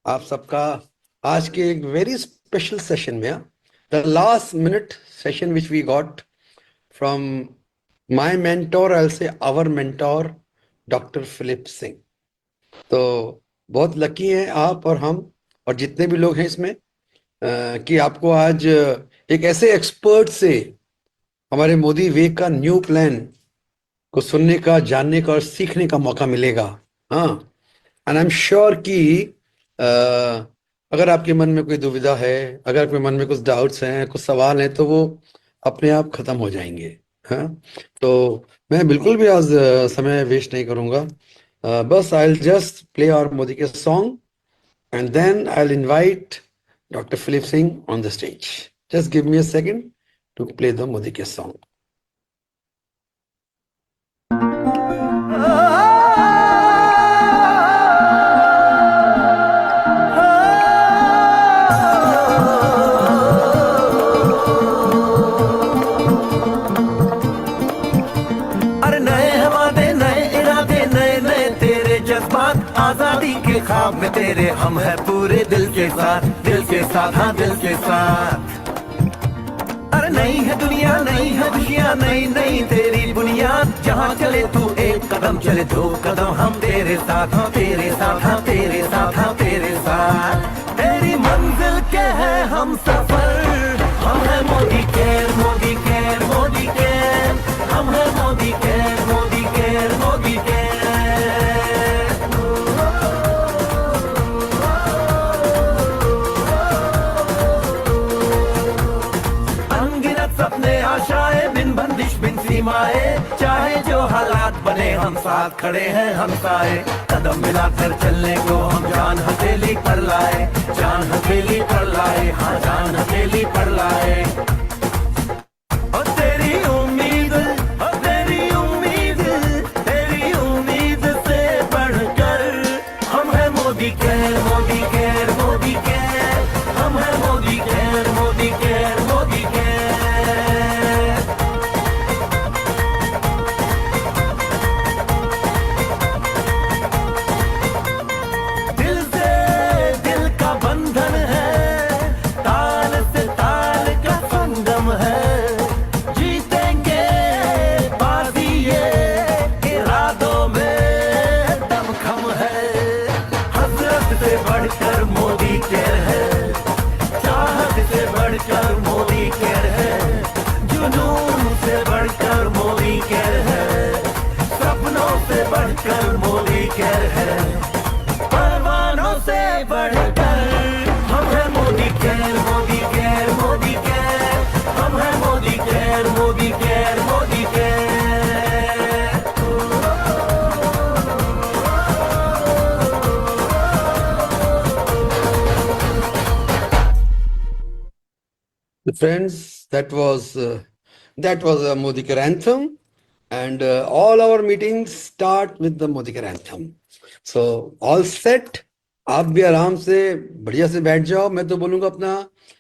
आप सबका आज के एक वेरी स्पेशल सेशन में, the last minute session which we got from my mentor, I will say our mentor, doctor Philip Singh. तो बहुत लकी हैं आप और हम और जितने भी लोग हैं इसमें कि आपको आज एक ऐसे एक्सपर्ट से हमारे मोदी वे का न्यू प्लान को सुनने का, जानने का और सीखने का मौका मिलेगा। हाँ, एंड आई एम श्योर कि अ, अगर आपके मन में कोई दुविधा है, अगर आपके मन में कुछ डाउट्स हैं, कुछ सवाल हैं, तो वो अपने आप खत्म हो जाएंगे। हाँ, तो मैं बिल्कुल भी आज समय वेस्ट नहीं करूंगा। बस I will just play our Modi के song and then I will invite doctor Philip Singh on the stage. Just give me a second to play the Modi के सॉन्ग। अरे नए हैं वादे, नए इरादे, नए नए तेरे जज्बात, आजादी के ख्वाब में तेरे हम है पूरे दिल के साथ, दिल के साथ, हाँ दिल के साथ। अरे नई है दुनिया, नई है खुशियाँ, नई नई तेरी बुनियाद, जहाँ चले तू एक कदम चले दो कदम हम तेरे साथ, हाँ तेरे साथ, हाँ तेरे साथ, हाँ तेरे साथ। तेरी मंजिल के है हम सफर, हम है Modi care, Modi care, Modi care, हम है Modi care, Modi care, Modi care. अनगिनत सपने आशाएं, बिन बंदिश बिन सीमाएं, चाहे जो हालात बने हम साथ खड़े हैं हम साए। कदम मिलाकर चलने को हम जान हथेली पर लाए, जान हथेली पर लाए, हाँ जान हथेली पर लाए। और तेरी उम्मीद, और तेरी उम्मीद, तेरी उम्मीद से बढ़कर हम है Modi care, Modi care, Modi care, हम है Modi care, Modi care, Modi care. दिल से दिल का बंधन है, ताल से ताल का संगम है, जीतेंगे बाजी ये इरादों में दमखम है। हसरत से बढ़कर मोदी केयर है, चाहत से बढ़कर मोदी केयर है, जुनून से बढ़कर मोदी केयर है, सपनों से बढ़कर मोदी केयर है, परवानों से बढ़कर हम है Modi care, Modi care, Modi care, हम है Modi care, Modi care, Modi care. Friends, that was a Modikar anthem, and all our meetings start with the Modikar anthem. So all set. आप भी आराम से बढ़िया से बैठ जाओ। मैं तो बोलूंगा अपना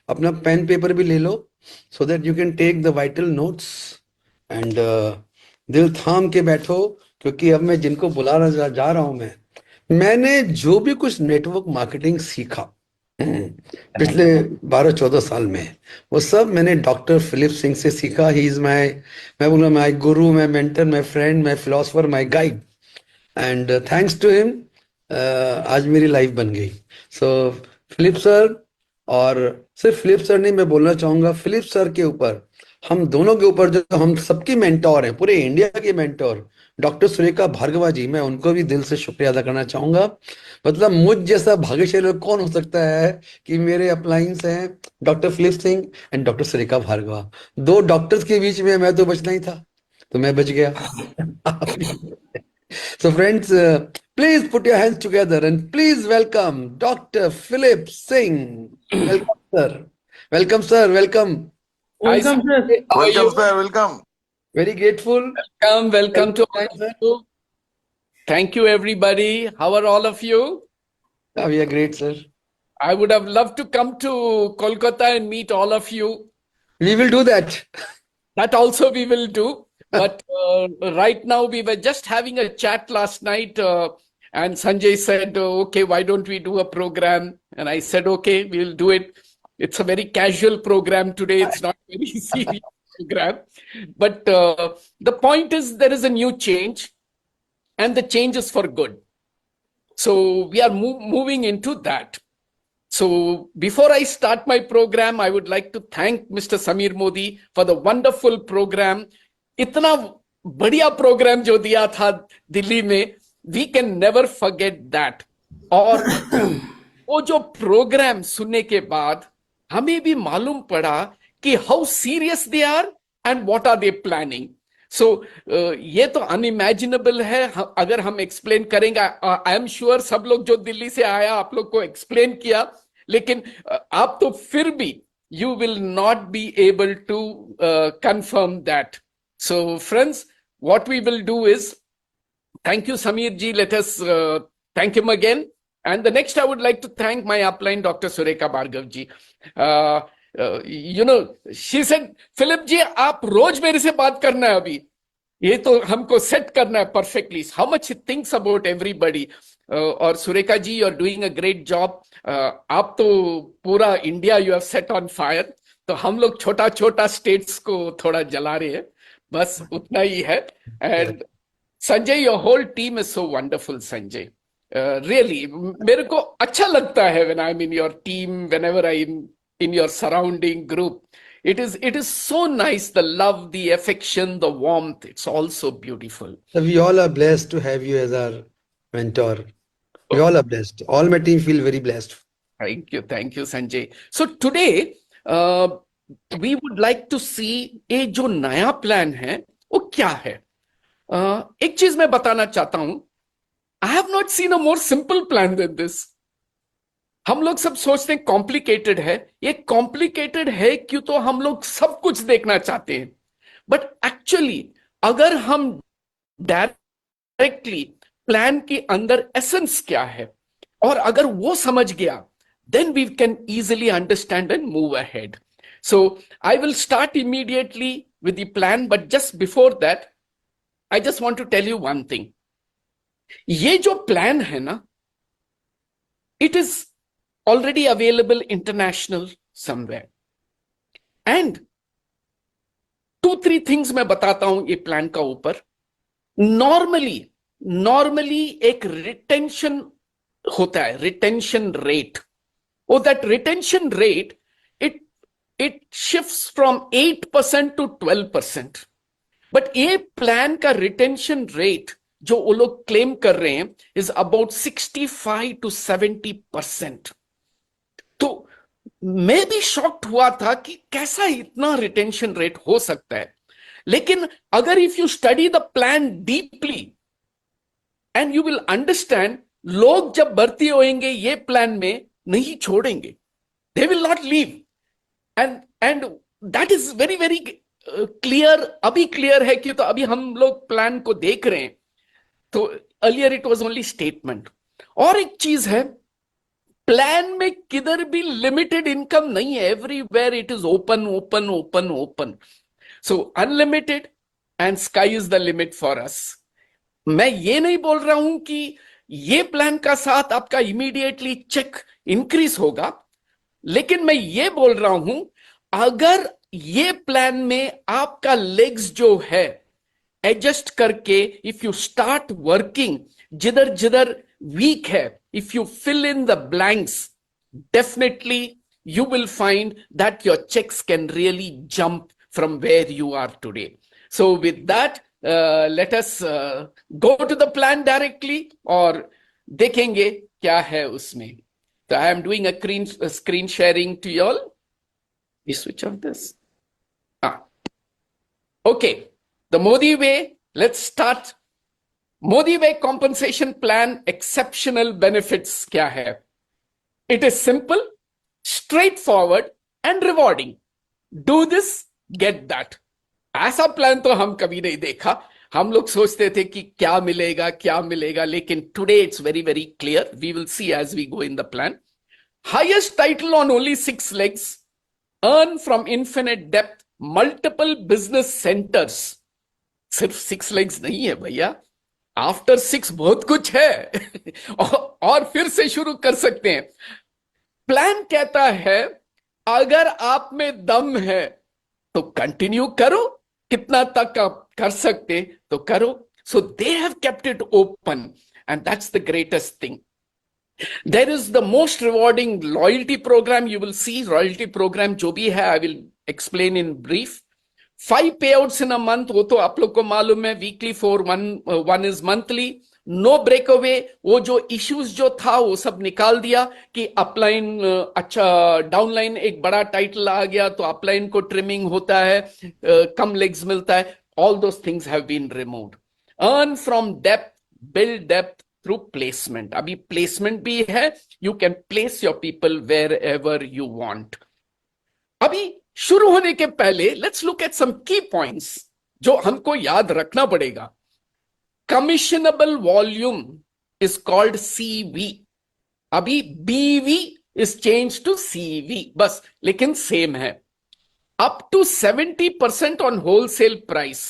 अपना पेन पेपर भी ले लो, so that you can take the vital notes and दिल थाम के बैठो, क्योंकि अब मैं जिनको बुलाना जा रहा हूं, मैंने जो भी कुछ नेटवर्क मार्केटिंग सीखा पिछले 12-14 साल में, वो सब मैंने डॉक्टर फिलिप सिंह से सीखा। ही इज माई, मैं बोलूँगा my guru, my mentor, my friend, my philosopher, my guide, and thanks to him आज मेरी लाइफ बन गई। सो फिलिप सर, और सिर्फ फिलिप सर नहीं, मैं बोलना चाहूंगा फिलिप सर के ऊपर, हम दोनों के ऊपर, जो हम सबके मेंटोर हैं, पूरे इंडिया के मेंटोर डॉक्टर सुरेखा भार्गवा जी, मैं उनको भी दिल से शुक्रिया अदा करना चाहूंगा। मतलब मुझ जैसा भाग्यशाली कौन हो सकता है कि मेरे अपलाइंस हैं doctor Philip Singh and doctor Surekha Bhargava. दो डॉक्टर्स के बीच में मैं तो बचना ही था, तो मैं बच गया। So friends, please put your hands together and please welcome Dr. Philip Singh. Welcome, sir. Welcome, sir. Welcome. Welcome, sir. How are you? Sir, welcome. Very grateful. Welcome to all of you. Thank you, everybody. How are all of you? We are great, sir. I would have loved to come to Kolkata and meet all of you. We will do that. That also we will do. But right now we were just having a chat last night And Sanjay said, okay, why don't we do a program? And I said, okay, we'll do it. It's a very casual program today. It's not a very serious program. But the point is, there is a new change, and the change is for good. So we are moving into that. So before I start my program, I would like to thank Mr. Samir Modi for the wonderful program. इतना बढ़िया program जो दिया था दिल्ली में, we can never forget that. और वो जो program सुनने के बाद हमें भी मालूम पड़ा कि how serious they are and what are they planning. So ये तो unimaginable है. अगर हम explain करेंगे, I am sure सब लोग जो दिल्ली से आया आप लोग को explain किया, लेकिन आप तो फिर भी you will not be able to confirm that. So friends, what we will do is, thank you Samir ji, let us thank him again. And the next I would like to thank my upline Dr. Surekha Bhargav ji. You know, she said, Philip ji, आप रोज मेरे से बात करना है अभी, ये तो हमको सेट करना है perfectly. How much he thinks about everybody. और Surekha ji, you are doing a great job. आप तो पूरा India you have set on fire. तो हम लोग छोटा छोटा स्टेट्स को थोड़ा जला रहे हैं, बस उतना ही है. And Sanjay, your whole team is so wonderful, Sanjay. Really, मेरे को अच्छा लगता है when I'm in your team, whenever I'm in your surrounding group. It is so nice, the love, the affection, the warmth. It's all so beautiful. So we all are blessed to have you as our mentor. We all are blessed. All my team feel very blessed. Thank you, Sanjay. So today, we would like to see ये जो नया plan है वो क्या है. एक चीज मैं बताना चाहता हूं, I have not seen a more simple plan than this. हम लोग सब सोचते हैं कॉम्प्लिकेटेड है. ये कॉम्प्लिकेटेड है क्यों, तो हम लोग सब कुछ देखना चाहते हैं. बट एक्चुअली अगर हम डायरेक्टली प्लान के अंदर एसेंस क्या है और अगर वो समझ गया, then we can easily understand and move ahead. So I will start immediately with the plan, but just before that, I just want to tell you one thing. ये जो प्लान है ना, it is already available international somewhere. And 2-3 things मैं बताता हूं ये plan का ऊपर. Normally एक रिटेंशन होता है, retention rate. Oh, that retention rate, it shifts from 8% to 12%. But ये प्लान का रिटेंशन रेट जो वो लोग क्लेम कर रहे हैं is about 65 to 70%. तो मैं भी शॉक्ड हुआ था कि कैसा इतना रिटेंशन रेट हो सकता है. लेकिन अगर if you study the plan deeply and you will understand, लोग जब भर्ती होंगे ये प्लान में नहीं छोड़ेंगे. दे will not leave. And that is very very clear. अभी क्लियर है कि तो अभी हम लोग प्लान को देख रहे हैं. तो earlier it was only statement. और एक चीज है, प्लान में किधर भी लिमिटेड इनकम नहीं है. Everywhere it is open open open open. So unlimited and sky is the limit for us. मैं ये नहीं बोल रहा हूं कि ये प्लान का साथ आपका इमीडिएटली चेक इंक्रीज होगा, लेकिन मैं ये बोल रहा हूं अगर ये प्लान में आपका लेग्स जो है एडजस्ट करके, इफ यू स्टार्ट वर्किंग, जिधर जिधर वीक है, if you fill in the blanks, definitely you will find that your checks can really jump from where you are today. So with that, let us go to the plan directly और देखेंगे क्या है उसमें. So I am doing a screen sharing to you all. We switch off this. Okay, the Modi way. Let's start. Modi Way compensation plan exceptional benefits क्या है? It is simple, straightforward and rewarding. Do this, get that. ऐसा plan तो हम कभी नहीं देखा. हम लोग सोचते थे कि क्या मिलेगा, लेकिन today it's very very clear. We will see as we go in the plan. Highest title on only 6 legs. Earn from infinite depth. Multiple business centers. सिर्फ 6 legs नहीं है भैया. आफ्टर 6 बहुत कुछ है. और फिर से शुरू कर सकते हैं। प्लान कहता है अगर आप में दम है तो कंटिन्यू करो, कितना तक आप कर सकते तो करो। So they have kept it open and that's the greatest thing. There is the most rewarding loyalty program you will see. Loyalty program जो भी है, I will explain in brief. 5 payouts in a month, वो तो आप लोग को मालूम है, weekly 4, one is monthly. No break away, वो जो इश्यूज जो था वो सब निकाल दिया कि अपलाइन अच्छा, डाउनलाइन एक बड़ा टाइटल आ गया तो अपलाइन को ट्रिमिंग होता है, कम लेग्स मिलता है, all those things have been removed. Earn from depth, build depth through placement. अभी प्लेसमेंट भी है, you can place your people wherever you want. अभी शुरू होने के पहले लेट्स लुक एट सम की पॉइंट्स जो हमको याद रखना पड़ेगा। Commissionable volume is called CV। अभी BV is change to CV बस, लेकिन सेम है। Up to 70% on wholesale price,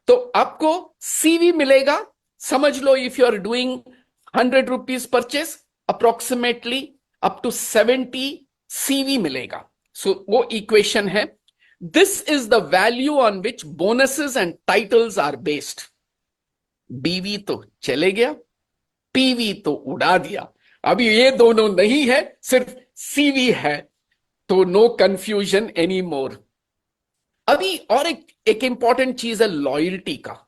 तो आपको CV मिलेगा। समझ लो if you are doing 100 rupees purchase, approximately up to 70 CV मिलेगा। सो वो इक्वेशन है। This is the value on which bonuses and titles are based. BV तो चले गया, PV तो उड़ा दिया। अभी ये दोनों नहीं है, सिर्फ CV है, तो नो कंफ्यूजन एनी मोर। अभी और एक इंपॉर्टेंट चीज है लॉयल्टी का।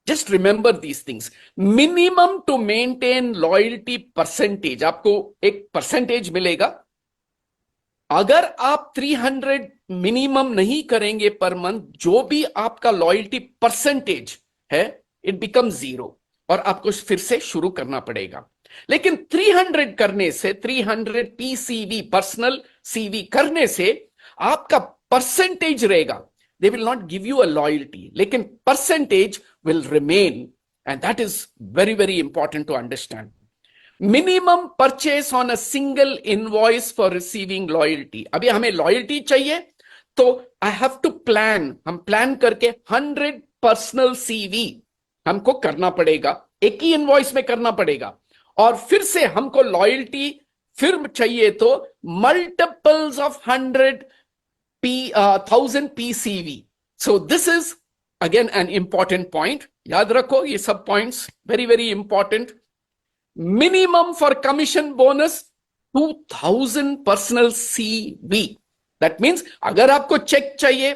Just remember these things. Minimum to maintain loyalty percentage, आपको एक परसेंटेज मिलेगा। अगर आप 300 मिनिमम नहीं करेंगे पर मंथ, जो भी आपका लॉयल्टी परसेंटेज है इट बिकम 0 और आपको फिर से शुरू करना पड़ेगा। लेकिन 300 करने से, 300 PCV पर्सनल CV करने से आपका परसेंटेज रहेगा। They will not give you a loyalty, लेकिन percentage will remain, and that is very very important to understand. Minimum purchase on a single invoice for receiving loyalty. अभी हमें loyalty चाहिए तो I have to plan, हम plan करके 100 personal CV हमको करना पड़ेगा, एक ही इनवॉइस में करना पड़ेगा। और फिर से हमको लॉयल्टी फिर चाहिए तो multiples of 1000 PCV। So this is again an important point. याद रखो ये सब points, very very important. Minimum for commission bonus 2000 personal CV। That means अगर आपको चेक चाहिए,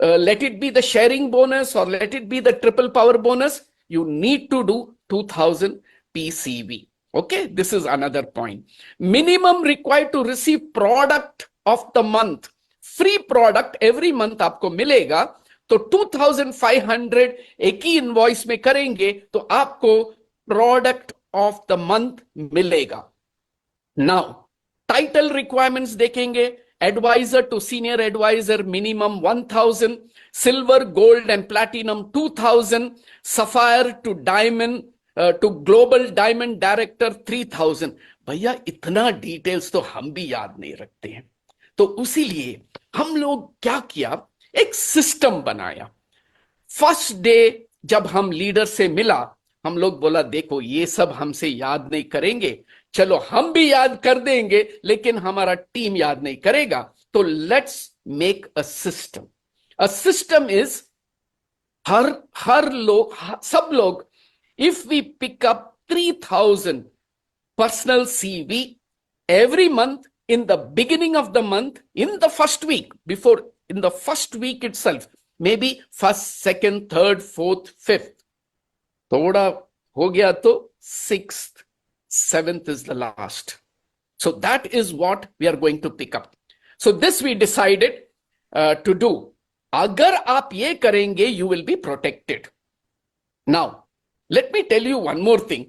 let it be the sharing bonus or let it be the triple power bonus, you need to do 2000 PCV. Okay, this is another point. Minimum required to receive product of the month. Free product every month आपको मिलेगा, तो 2500 एक ही invoice में करेंगे तो आपको product of the month मिलेगा। Now title requirements देखेंगे। Advisor to senior advisor minimum 1000, silver, gold and platinum 2000, sapphire to diamond to global diamond director 3000। भैया इतना डिटेल्स तो हम भी याद नहीं रखते हैं, तो उसीलिए हम लोग क्या किया, एक सिस्टम बनाया। फर्स्ट डे जब हम लीडर से मिला, हम लोग बोला देखो ये सब हमसे याद नहीं करेंगे, चलो हम भी याद कर देंगे लेकिन हमारा टीम याद नहीं करेगा, तो let's make a system. A system is हर लोग, सब लोग, if we pick up 3000 personal CV every month in the beginning of the month, in the first week, before, in the first week itself, maybe first, second, third, fourth, fifth, थोड़ा हो गया तो 6th, 7th is the last. So that is what we are going to pick up. So this we decided to do. अगर आप ये करेंगे, you will be protected. Now, let me tell you one more thing.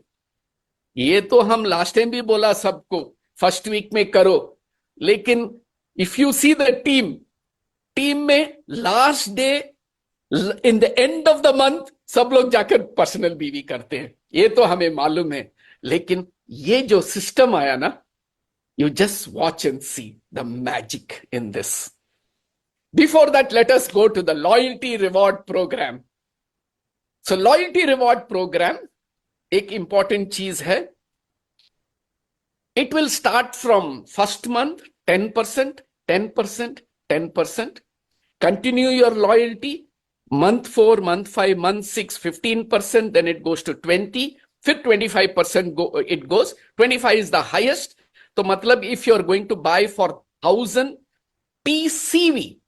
ये तो हम last time भी बोला सबको, फर्स्ट वीक में करो, लेकिन if you see the team में last day, in the end of the month सब लोग जाकर पर्सनल BV करते हैं, ये तो हमें मालूम है। लेकिन ये जो सिस्टम आया ना, you just watch and see the magic in this. Before that let us go to the loyalty reward program. So loyalty reward program एक इंपॉर्टेंट चीज है। It will start from first month, 10%, 10%, 10%. Continue your loyalty. Month 4, month 5, month 6, 15%, then it goes to 20, फिर 25% it goes. 25 is the highest. तो मतलब if you're going to buy for 1000 PCV,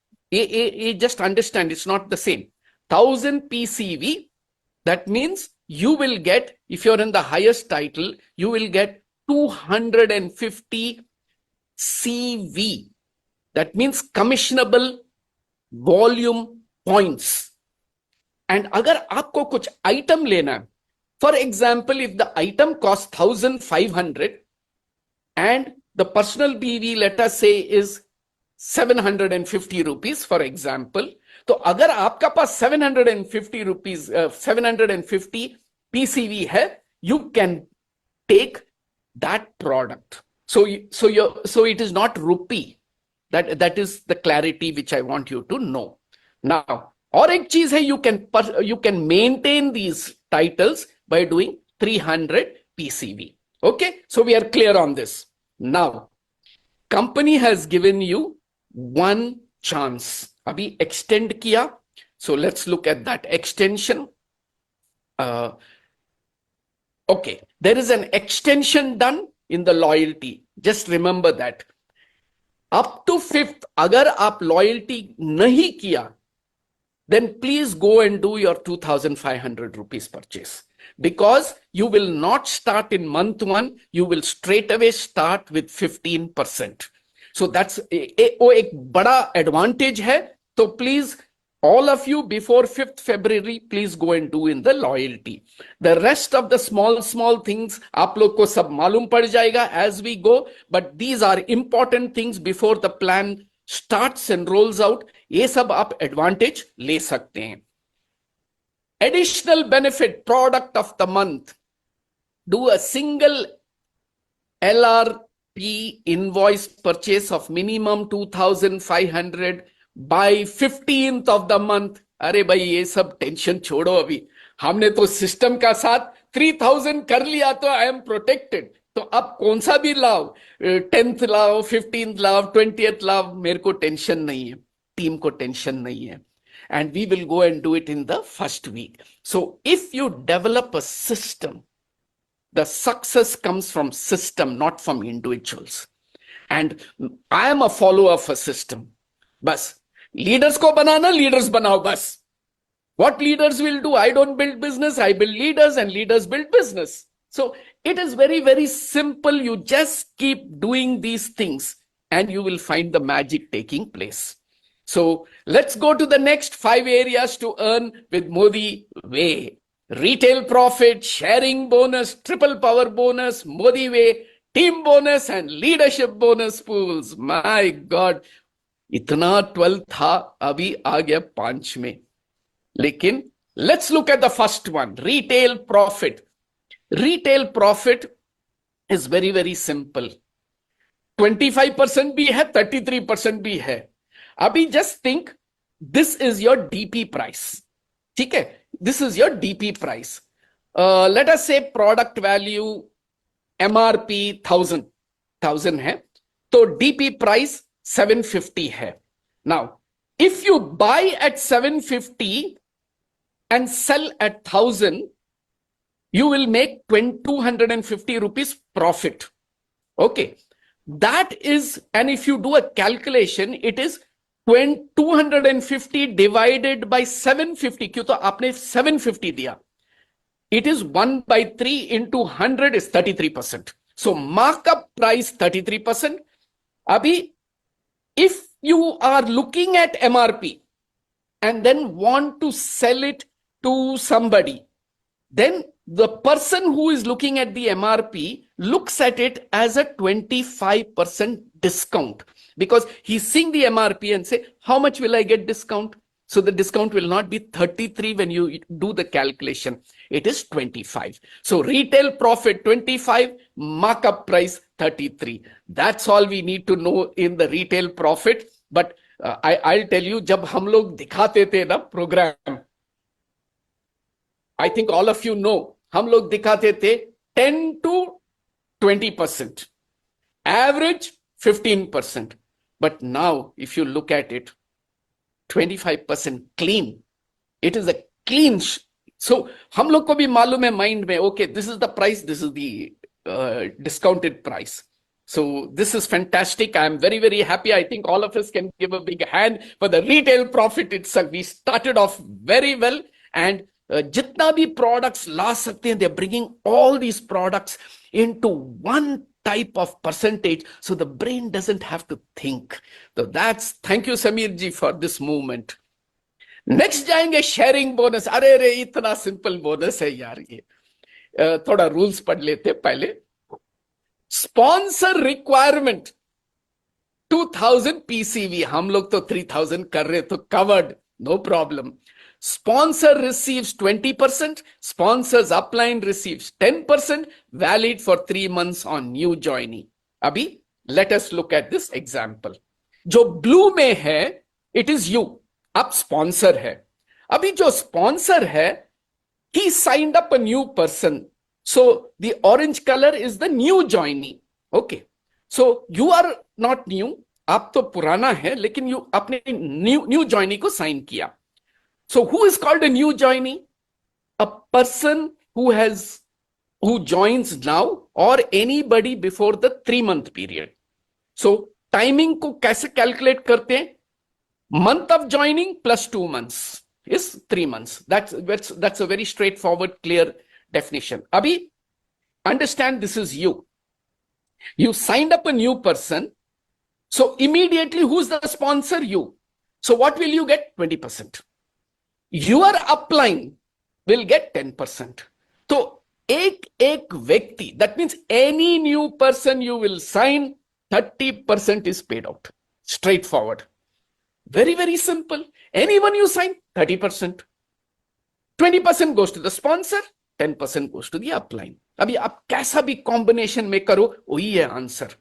just understand it's not the same. 1000 PCV, that means you will get, if you're in the highest title, you will get 250 CV. That means commissionable volume points. And अगर आपको कुछ item लेना है, for example, if the item costs 1500 and the personal BV, let us say, is 750 rupees, for example, तो अगर आपका पास 750 rupees, 750 PCV है, you can take that product. So it is not rupee. That is the clarity which I want you to know. Now, और एक चीज है, you can maintain these titles by doing 300 PCV. Okay, so we are clear on this. Now, company has given you one chance. अभी extend किया. So let's look at that extension. Okay, there is an extension done in the loyalty. Just remember that. Up to 5th, अगर आप loyalty नहीं किया, then please go and do your 2500 rupees purchase, because you will not start in month 1, you will straight away start with 15%. So that's वो एक बड़ा advantage है. So please, all of you, before 5th February, please go and do in the loyalty. The rest of the small things, आप लोग को सब मालूम पड़ जाएगा as we go, but these are important things before the plan starts and rolls out. ये सब आप advantage ले सकते हैं. Additional benefit, product of the month. Do a single LRP invoice purchase of minimum 2500 by 15th of the month. अरे भाई ये सब टेंशन छोड़ो, अभी हमने तो सिस्टम का साथ 3000 कर लिया तो आई एम प्रोटेक्टेड. तो अब कौन सा भी लाओ, 10th लाओ, 15th लाओ, 20th लाओ, मेरे को टेंशन नहीं है, टीम को टेंशन नहीं है. And we will go and do it in the first week. So if you develop a system, the success comes from system, not from individuals. And I am a follower of a system. बस leaders को बनाना, leaders बनाओ बस. What leaders will do? I don't build business, I build leaders, and leaders build business. So it is very, very simple. You just keep doing these things and you will find the magic taking place. So let's go to the next 5 areas to earn with Modi Way. Retail profit, sharing bonus, triple power bonus, Modi Way, team bonus, and leadership bonus pools. My God, इतना 12 था, अभी आ गया 5 में. लेकिन let's look at the first one, retail profit. Retail profit is very, very simple. 25% भी है, 33% भी है. अभी just think, this is your DP price. ठीक है, this is your DP price. Let us say product value MRP 1000 है, तो DP price 750 है. Now, if you buy at 750 and sell at 1000, you will make 250 rupees profit. Okay, that is, and if you do a calculation, it is 250 divided by 750. क्यों? तो आपने 750 दिया. It is 1/3 into 100 is 33%. So markup price 33%. Abhi, if you are looking at MRP and then want to sell it to somebody, then the person who is looking at the MRP looks at it as a 25% discount, because he's seeing the MRP and say, how much will I get discount? So the discount will not be 33 when you do the calculation. It is 25. So retail profit 25, markup price 33. That's all we need to know in the retail profit. But I'll tell you, जब हम लोग दिखाते थे ना program, I think all of you know, हम लोग दिखाते थे 10 to 20%. Average 15%. But now, if you look at it, 25% clean. It is a clean. So, हम लोग को भी मालूम है mind में, okay, this is the price, this is the discounted price. So this is fantastic. I'm very, very happy. I think all of us can give a big hand for the retail profit itself. We started off very well, and जितना भी products ला सकते हैं, they're bringing all these products into one type of percentage, so the brain doesn't have to think. So that's, thank you Samir ji for this movement. Next जाएंगे sharing bonus. अरे रे इतना simple bonus है यार ये. थोड़ा rules पढ़ लेते पहले. Sponsor requirement 2000 PCV. हम लोग तो 3000 कर रहे, तो covered, no problem. Sponsor receives 20%, sponsors upline receives 10%, valid for 3 months on new joinee. अभी let us look at this example. जो ब्लू में है, it is you. अब स्पॉन्सर है. अभी जो स्पॉन्सर है, he signed up a new person. So the orange color is the new joinee. Okay. So you are not new. आप तो पुराना है, लेकिन you अपने new joinee को साइन किया. So who is called a new joinee? A person who joins now or anybody before the 3-month period. So timing को कैसे calculate करते हैं? Month of joining plus 2 months is 3 months. That's a very straightforward, clear definition. Abhi, understand this is you. You signed up a new person. So immediately who's the sponsor? You. So what will you get? 20%. Your upline will get 10%. So एक व्यक्ति, that means any new person you will sign, 30% is paid out. Straightforward. Very, very simple. Anyone you sign, 30%. 20% goes to the sponsor, 10% goes to the upline. अभी आप कैसा भी combination में करो, वही है आंसर.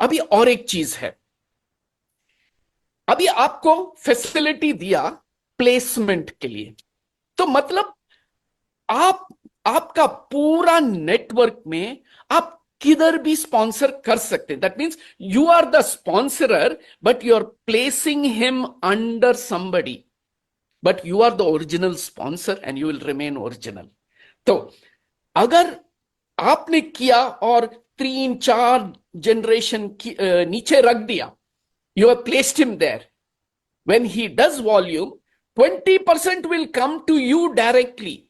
अभी और एक चीज है. अभी आपको फैसिलिटी दिया प्लेसमेंट के लिए, तो मतलब आपका पूरा नेटवर्क में आप किधर भी स्पॉन्सर कर सकते हैं. That means you are the sponsorer, but you are placing him under somebody, but you are the original sponsor and you will remain original. तो अगर आपने किया और 3-4 जनरेशन नीचे रख दिया, you have placed him there. When he does volume, 20% will come to you directly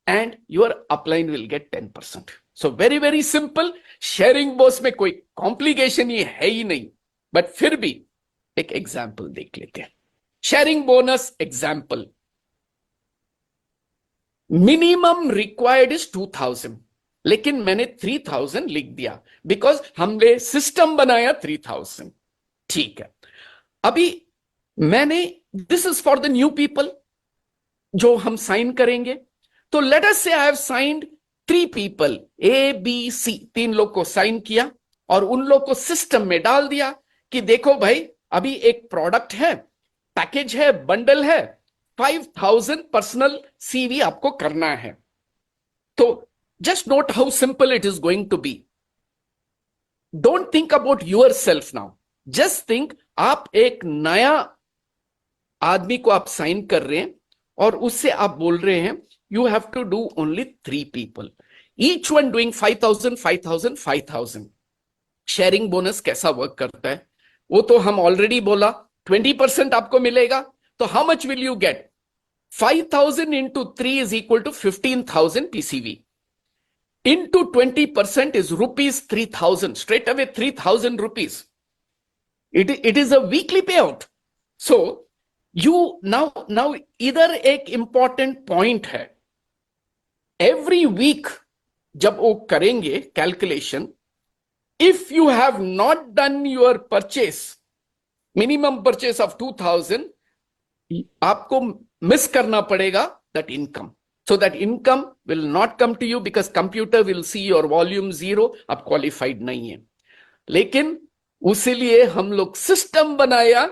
and your upline will get 10%. So very, very simple. Sharing boss में कोई complication ये है ही नहीं, but फिर भी एक example देख लेते हैं. Sharing bonus example. Minimum required is 2000. लेकिन मैंने 3000 लिख दिया बिकॉज हमने सिस्टम बनाया 3000. ठीक है. अभी मैंने, this is for the new people जो हम साइन करेंगे. तो लेट अस से I have signed 3 people, ABC, 3 लोग को साइन किया और उन लोग को सिस्टम में डाल दिया कि देखो भाई, अभी एक प्रोडक्ट है, पैकेज है, बंडल है, 5000 पर्सनल CV आपको करना है. तो just note how simple it is going to be. Don't think about yourself now. Just think, आप एक नया आदमी को आप साइन कर रहे हैं और उससे आप बोल रहे हैं you have to do only 3 people, each one doing 5000, 5000, 5000. Sharing bonus कैसा वर्क करता है वो तो हम ऑलरेडी बोला. 20% आपको मिलेगा. तो how much will you get? 5000 into 3 is equal to 15,000 PCV. Into 20% is rupees 3000. Straight away 3000 rupees. It is a weekly payout. So you now इधर एक important point है. Every week जब वो करेंगे calculation, if you have not done your purchase, minimum purchase of 2000, आपको miss करना पड़ेगा that income. So that income will not come to you because computer will see your volume 0. आप qualified नहीं है. लेकिन उसीलिए हम लोग सिस्टम बनाया.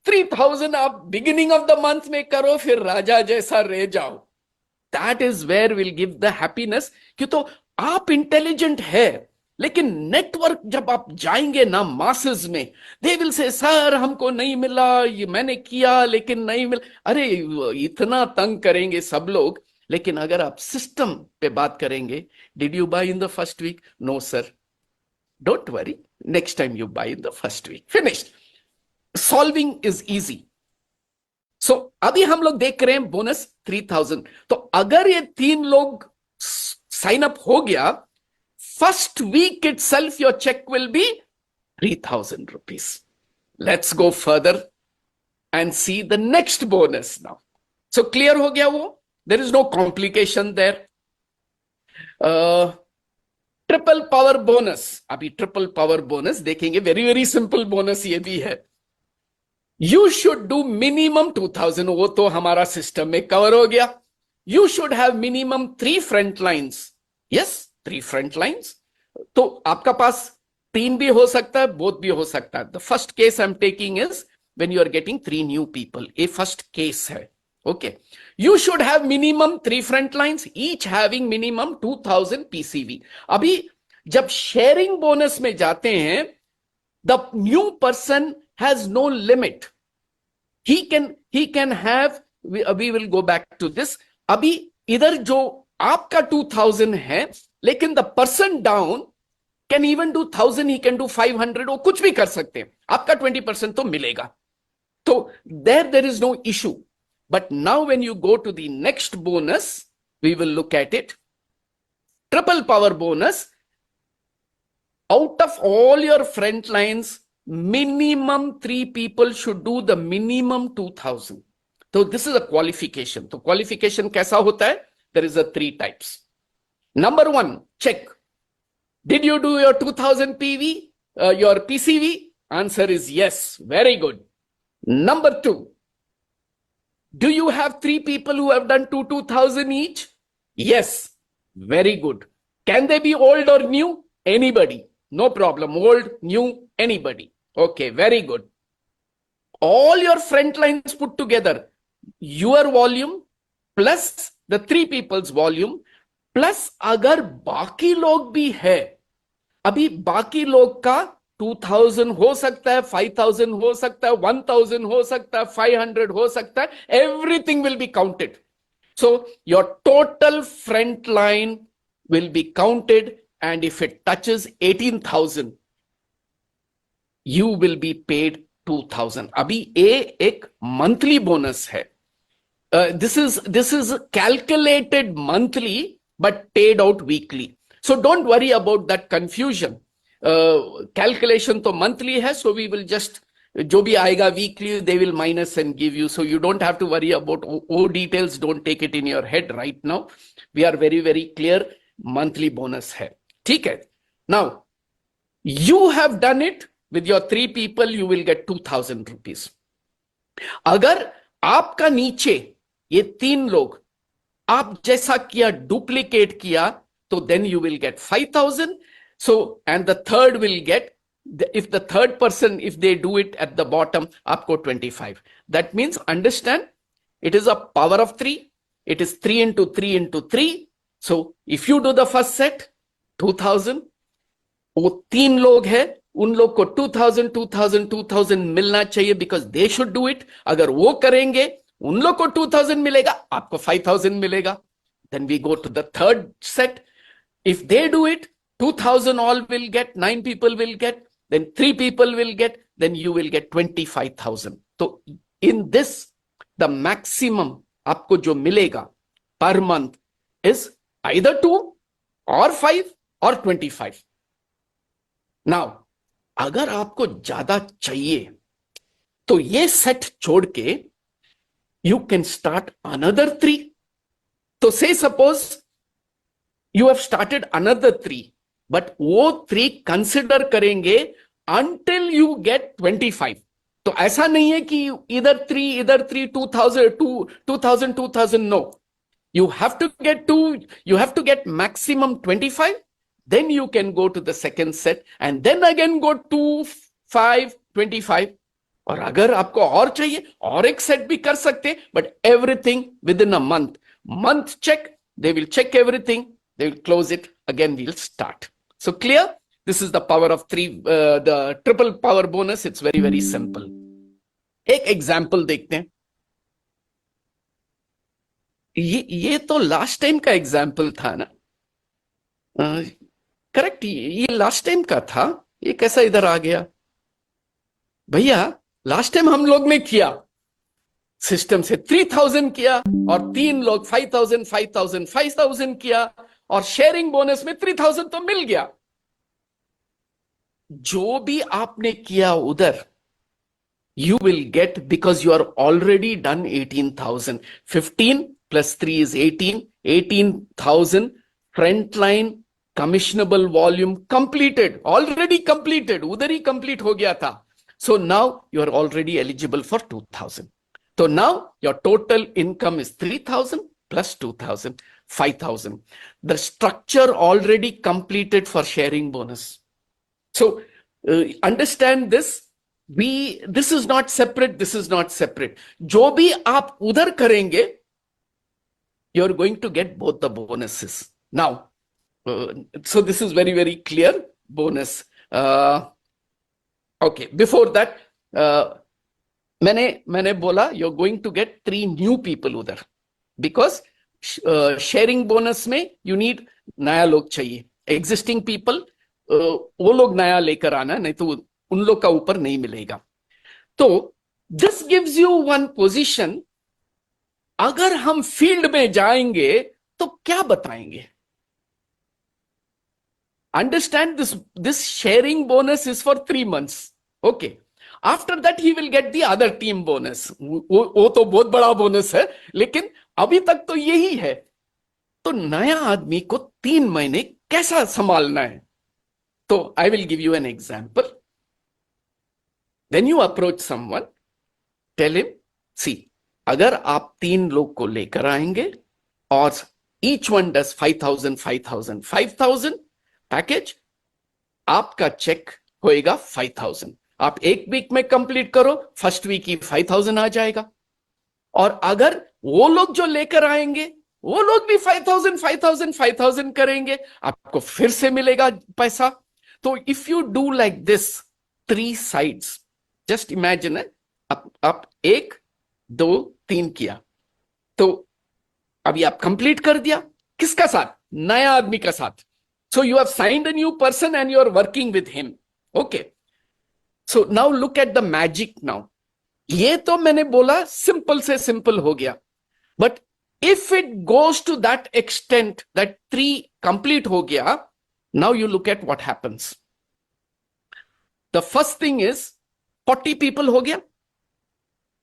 3000 आप beginning of the month में करो, फिर राजा जैसा रह जाओ. That is where we'll give the happiness. क्यों? तो आप इंटेलिजेंट है, लेकिन नेटवर्क जब आप जाएंगे ना मासेस में, दे विल से सर हमको नहीं मिला, ये मैंने किया लेकिन नहीं मिला। अरे इतना तंग करेंगे सब लोग। लेकिन अगर आप सिस्टम पे बात करेंगे, did you buy in the first week? No sir, don't worry, next time you buy in the first week, finished. Solving is easy. So अभी हम लोग देख रहे हैं बोनस 3000। तो अगर ये 3 लोग साइन अप हो गया, first week itself your check will be 3000 rupees. Let's go further and see the next bonus now. So clear हो गया वो? There is no complication there. Triple power bonus, अभी ट्रिपल पावर बोनस देखेंगे। Very very simple bonus ये भी है। You should do minimum 2000, वो तो हमारा सिस्टम में कवर हो गया। You should have minimum 3 front lines. Yes, 3 front lines. तो आपका पास 3 भी हो सकता है, बोथ भी हो सकता है। The first case I am taking is when you are getting 3 new people. ये फर्स्ट केस है। Okay, you should have minimum 3 front lines, each having minimum 2000 PCV. अभी जब शेयरिंग बोनस में जाते हैं, the new person has no limit. he can have, we will go back to this। अभी इधर जो आपका 2000 है, लेकिन the person down can even do 1000, he can do 500, वो कुछ भी कर सकते हैं। आपका 20% तो मिलेगा। तो there is no issue. But now when you go to the next bonus, we will look at it. Triple power bonus, out of all your front lines, minimum 3 people should do the minimum 2000. So this is a qualification. तो qualification कैसा होता है? There is a 3 types. Number 1, check. Did you do your 2000 PV, your PCV? Answer is yes. Very good. Number 2, do you have 3 people who have done 2000 each? Yes. Very good. Can they be old or new? Anybody. No problem. Old, new, anybody. Okay, very good. All your front lines put together, your volume plus the 3 people's volume, plus अगर बाकी लोग भी है, अभी बाकी लोग का 2000 हो सकता है, 5000 हो सकता है, 1000 हो सकता है, 500 हो सकता है, everything will be counted. So your total front line will be counted, and if it touches 18,000, you will be paid 2000. अभी ये एक monthly bonus है. This is calculated monthly but paid out weekly. So don't worry about that confusion. Calculation तो monthly है, so we will just, जो भी आएगा weekly, they will minus and give you. So you don't have to worry about all details. Don't take it in your head right now. We are very, very clear. Monthly bonus है. ठीक है? Now, you have done it with your 3 people, you will get 2000 rupees. अगर आपका नीचे ये 3 लोग आप जैसा किया, डुप्लीकेट किया, तो then you will get 5000. So, and the third will get, if the third person, if they do it at the bottom, आपको 25. That means, understand, it is a power of 3. It is 3 into 3 into 3. So, if you do the first set, 2000, वो 3 लोग हैं, उन लोग को 2000, 2000, 2000 मिलना चाहिए, because they should do it. अगर वो करेंगे, उन लोग को 2000 मिलेगा, आपको 5000 मिलेगा. Then we go to the third set. If they do it, 2000 all will get, 9 people will get, then 3 people will get, then you will get 25,000. So in this, the maximum आपको जो मिलेगा per month is either 2 or 5 or 25. Now, अगर आपको ज्यादा चाहिए, तो ये set छोड़ के you can start another 3. So say suppose you have started another 3, but वो 3 consider करेंगे until you get 25. तो ऐसा नहीं है कि इधर 3, 2000, 2000, no. You have to get 2, you have to get maximum 25, then you can go to the second set and then again go 2, 5, 25. और अगर आपको और चाहिए, और एक सेट भी कर सकते, but everything within a month. Month check, they will check everything, they will close it, again we'll start. So clear? This is the power of three, the triple power bonus. It's very, very simple. एक example देखते हैं. ये तो last time का example था ना. Correct, ये last time का था. ये कैसा इधर आ गया भैया? लास्ट टाइम हम लोग ने किया सिस्टम से 3000 किया और 3 लोग 5000 5000 5000 किया और शेयरिंग बोनस में 3000 तो मिल गया. जो भी आपने किया उधर you will get, because you are already done 18,000. 15 plus 3 is 18. 18,000 frontline commissionable volume completed, already completed. उधर ही complete हो गया था. So now you are already eligible for 2,000. So now your total income is 3,000 plus 2,000, 5,000. The structure already completed for sharing bonus. So understand this. This is not separate, this is not separate. जो भी आप उधर करेंगे, you're going to get both the bonuses. Now, so this is very, very clear bonus. Okay, before that, मैंने बोला you're going to get 3 new people उधर, because sharing bonus में you need नया लोग चाहिए. Existing people, वो लोग नया लेकर आना, नहीं तो उन लोग का ऊपर नहीं मिलेगा. तो this gives you one position. अगर हम फील्ड में जाएंगे तो क्या बताएंगे? Understand this sharing bonus is for 3 months. Okay, after that he will get the other team bonus. वो तो बहुत बड़ा बोनस है, लेकिन अभी तक तो यही है. तो नया आदमी को 3 महीने कैसा संभालना है? तो I will give you an example. When you approach someone, tell him, see, अगर आप 3 लोग को लेकर आएंगे और each one does 5,000, 5,000, 5,000 पैकेज, आपका चेक होएगा 5,000. आप 1 वीक में कंप्लीट करो, फर्स्ट वीक ही 5,000 आ जाएगा. और अगर वो लोग जो लेकर आएंगे, वो लोग भी 5,000, 5,000, 5,000 करेंगे, आपको फिर से मिलेगा पैसा. तो if you do like this 3 sides, just imagine है, आप 1 2 3 किया, तो अभी आप कंप्लीट कर दिया. किसका साथ? नया आदमी का साथ. So you have signed a new person and you are working with him. Okay, so now look at the magic. Now ये तो मैंने बोला सिंपल से सिंपल हो गया, but if it goes to that extent that 3 complete हो गया, now you look at what happens. The first thing is 40 people हो गया.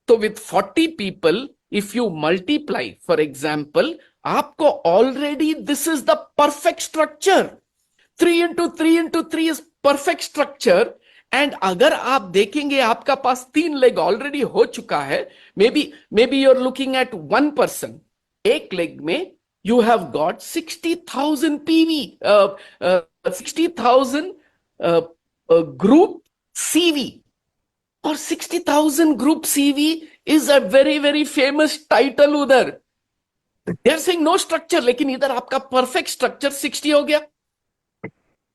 तो with 40 people, if you multiply, for example, आपको already this is the perfect structure. 3 into 3 into 3 is perfect structure. And अगर आप देखेंगे आपका पास 3 लेग ऑलरेडी हो चुका है. Maybe you are looking at 1 person. एक लेग में you have got 60,000 PV, 60,000 group CV. और 60,000 group CV is a very, very famous title उधर. They are saying no structure, लेकिन इधर आपका perfect structure 60 हो गया,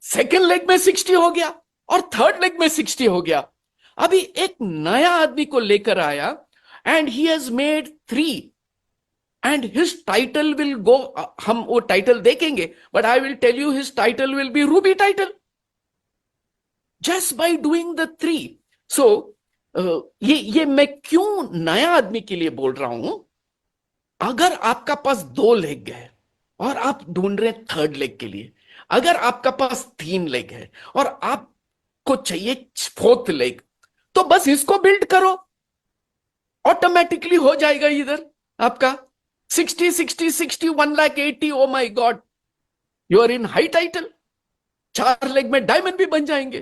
सेकेंड लेग में 60 हो गया और थर्ड लेग में 60 हो गया. अभी एक नया आदमी को लेकर आया and he has made 3 and his title will go, हम वो टाइटल देखेंगे, but I will tell you his title will be Ruby title just by doing the 3. So ये मैं क्यों नया आदमी के लिए बोल रहा हूं? अगर आपका पास 2 लेग है और आप ढूंढ रहे हैं थर्ड लेग के लिए, अगर आपका पास 3 लेग है और आपको चाहिए 4th लेग, तो बस इसको बिल्ड करो, ऑटोमेटिकली हो जाएगा इधर आपका 60 60 60 1,80,000. Oh my god, you are in high title. 4 leg में डायमंड भी बन जाएंगे.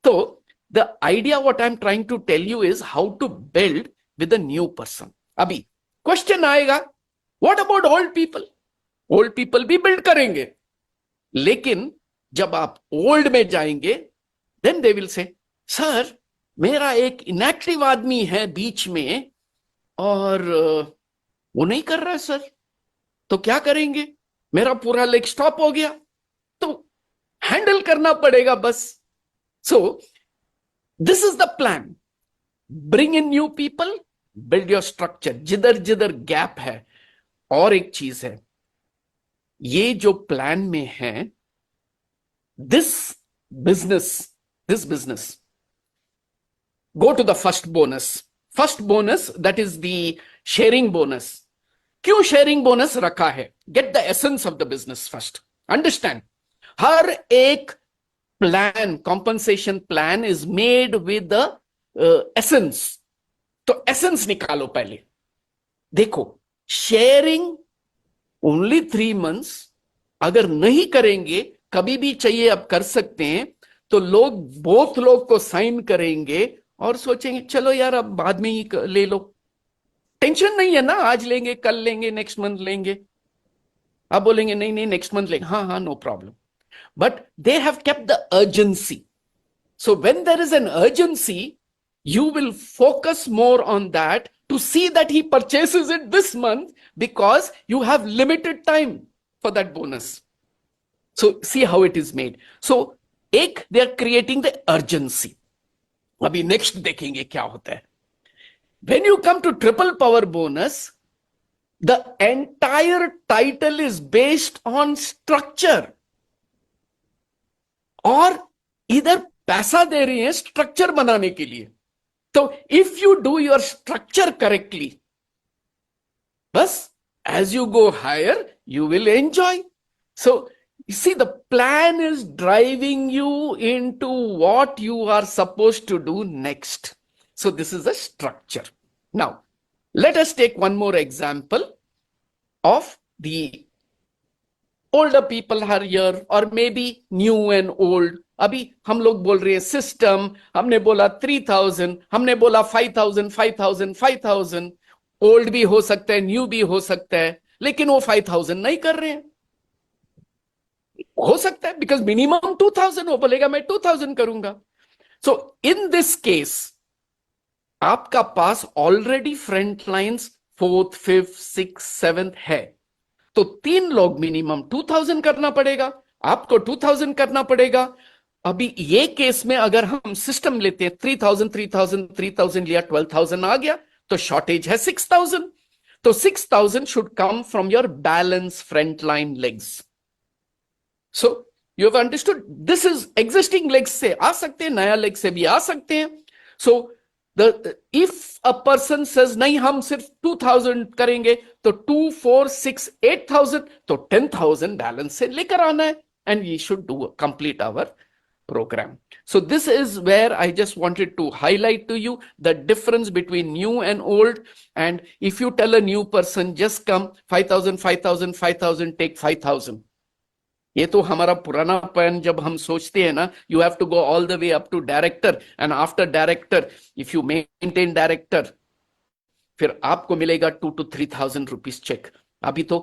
तो the idea what I'm trying to tell you is how to build with a new person. अभी क्वेश्चन आएगा, what about old people? Old people भी build करेंगे, लेकिन जब आप ओल्ड में जाएंगे, then they will say, sir मेरा एक इनएक्टिव आदमी है बीच में और वो नहीं कर रहा है सर, तो क्या करेंगे? मेरा पूरा लेग स्टॉप हो गया. तो हैंडल करना पड़ेगा बस. So this is the plan. Bring in new people, build your structure. जिधर जिधर गैप है. और एक चीज है, ये जो प्लान में है, this business, go to the first bonus. First bonus, that is the sharing bonus. क्यों sharing bonus रखा है? Get the essence of the business first. Understand. हर एक plan, compensation plan is made with the essence. तो essence निकालो पहले. देखो, sharing only 3 months, अगर नहीं करेंगे, कभी भी चाहिए अब कर सकते हैं, तो लोग बोथ लोग को साइन करेंगे और सोचेंगे चलो यार अब बाद में ही ले लो, टेंशन नहीं है ना, आज लेंगे, कल लेंगे, नेक्स्ट मंथ लेंगे. अब बोलेंगे नहीं नहीं नेक्स्ट मंथ लेंगे, हाँ हाँ no problem. But they have kept the urgency. So when there is an urgency, you will focus more on that to see that he purchases it this month, because you have limited time for that bonus. So see how it is made. So एक, they are creating the urgency. अभी next देखेंगे क्या होता है. When you come to triple power bonus, the entire title is based on structure. और इधर पैसा दे रही है स्ट्रक्चर बनाने के लिए. So if you do your structure correctly, bas, as you go higher, you will enjoy. So you see, the plan is driving you into what you are supposed to do next. So this is a structure. Now, let us take one more example of the older people are here, or maybe new and old. अभी हम लोग बोल रहे हैं system, हमने बोला 3000, हमने बोला 5000, 5000, 5000. ओल्ड भी हो सकता है, न्यू भी हो सकता है, लेकिन वो 5000 नहीं कर रहे हैं. हो सकता है बिकॉज मिनिमम 2000, वो बोलेगा मैं 2000 करूंगा. सो इन दिस केस आपका पास already front lines 4th, 5th, 6th, 7th है, तो 3 लोग मिनिमम 2000 करना पड़ेगा, आपको 2000 करना पड़ेगा. अभी ये केस में अगर हम सिस्टम लेते हैं 3000, 3000, 3000 लिया, 12000 आ गया, तो शॉर्टेज है 6000. तो 6000 should come from your balance front line legs. So you have understood, this is existing legs से आ सकते हैं, नया लेग से भी आ सकते हैं. So if a person says नहीं हम सिर्फ 2000 करेंगे, तो 2, 4, 6, 8000, तो 10000 बैलेंस से लेकर आना है, and we should do complete our program. So this is where I just wanted to highlight to you the difference between new and old. And if you tell a new person just come 5000, 5000, 5000, take 5000, ये तो हमारा पुराना plan जब हम सोचते हैं ना, you have to go all the way up to director, and after director if you maintain director, फिर आपको मिलेगा 2 to 3000 rupees check. अभी तो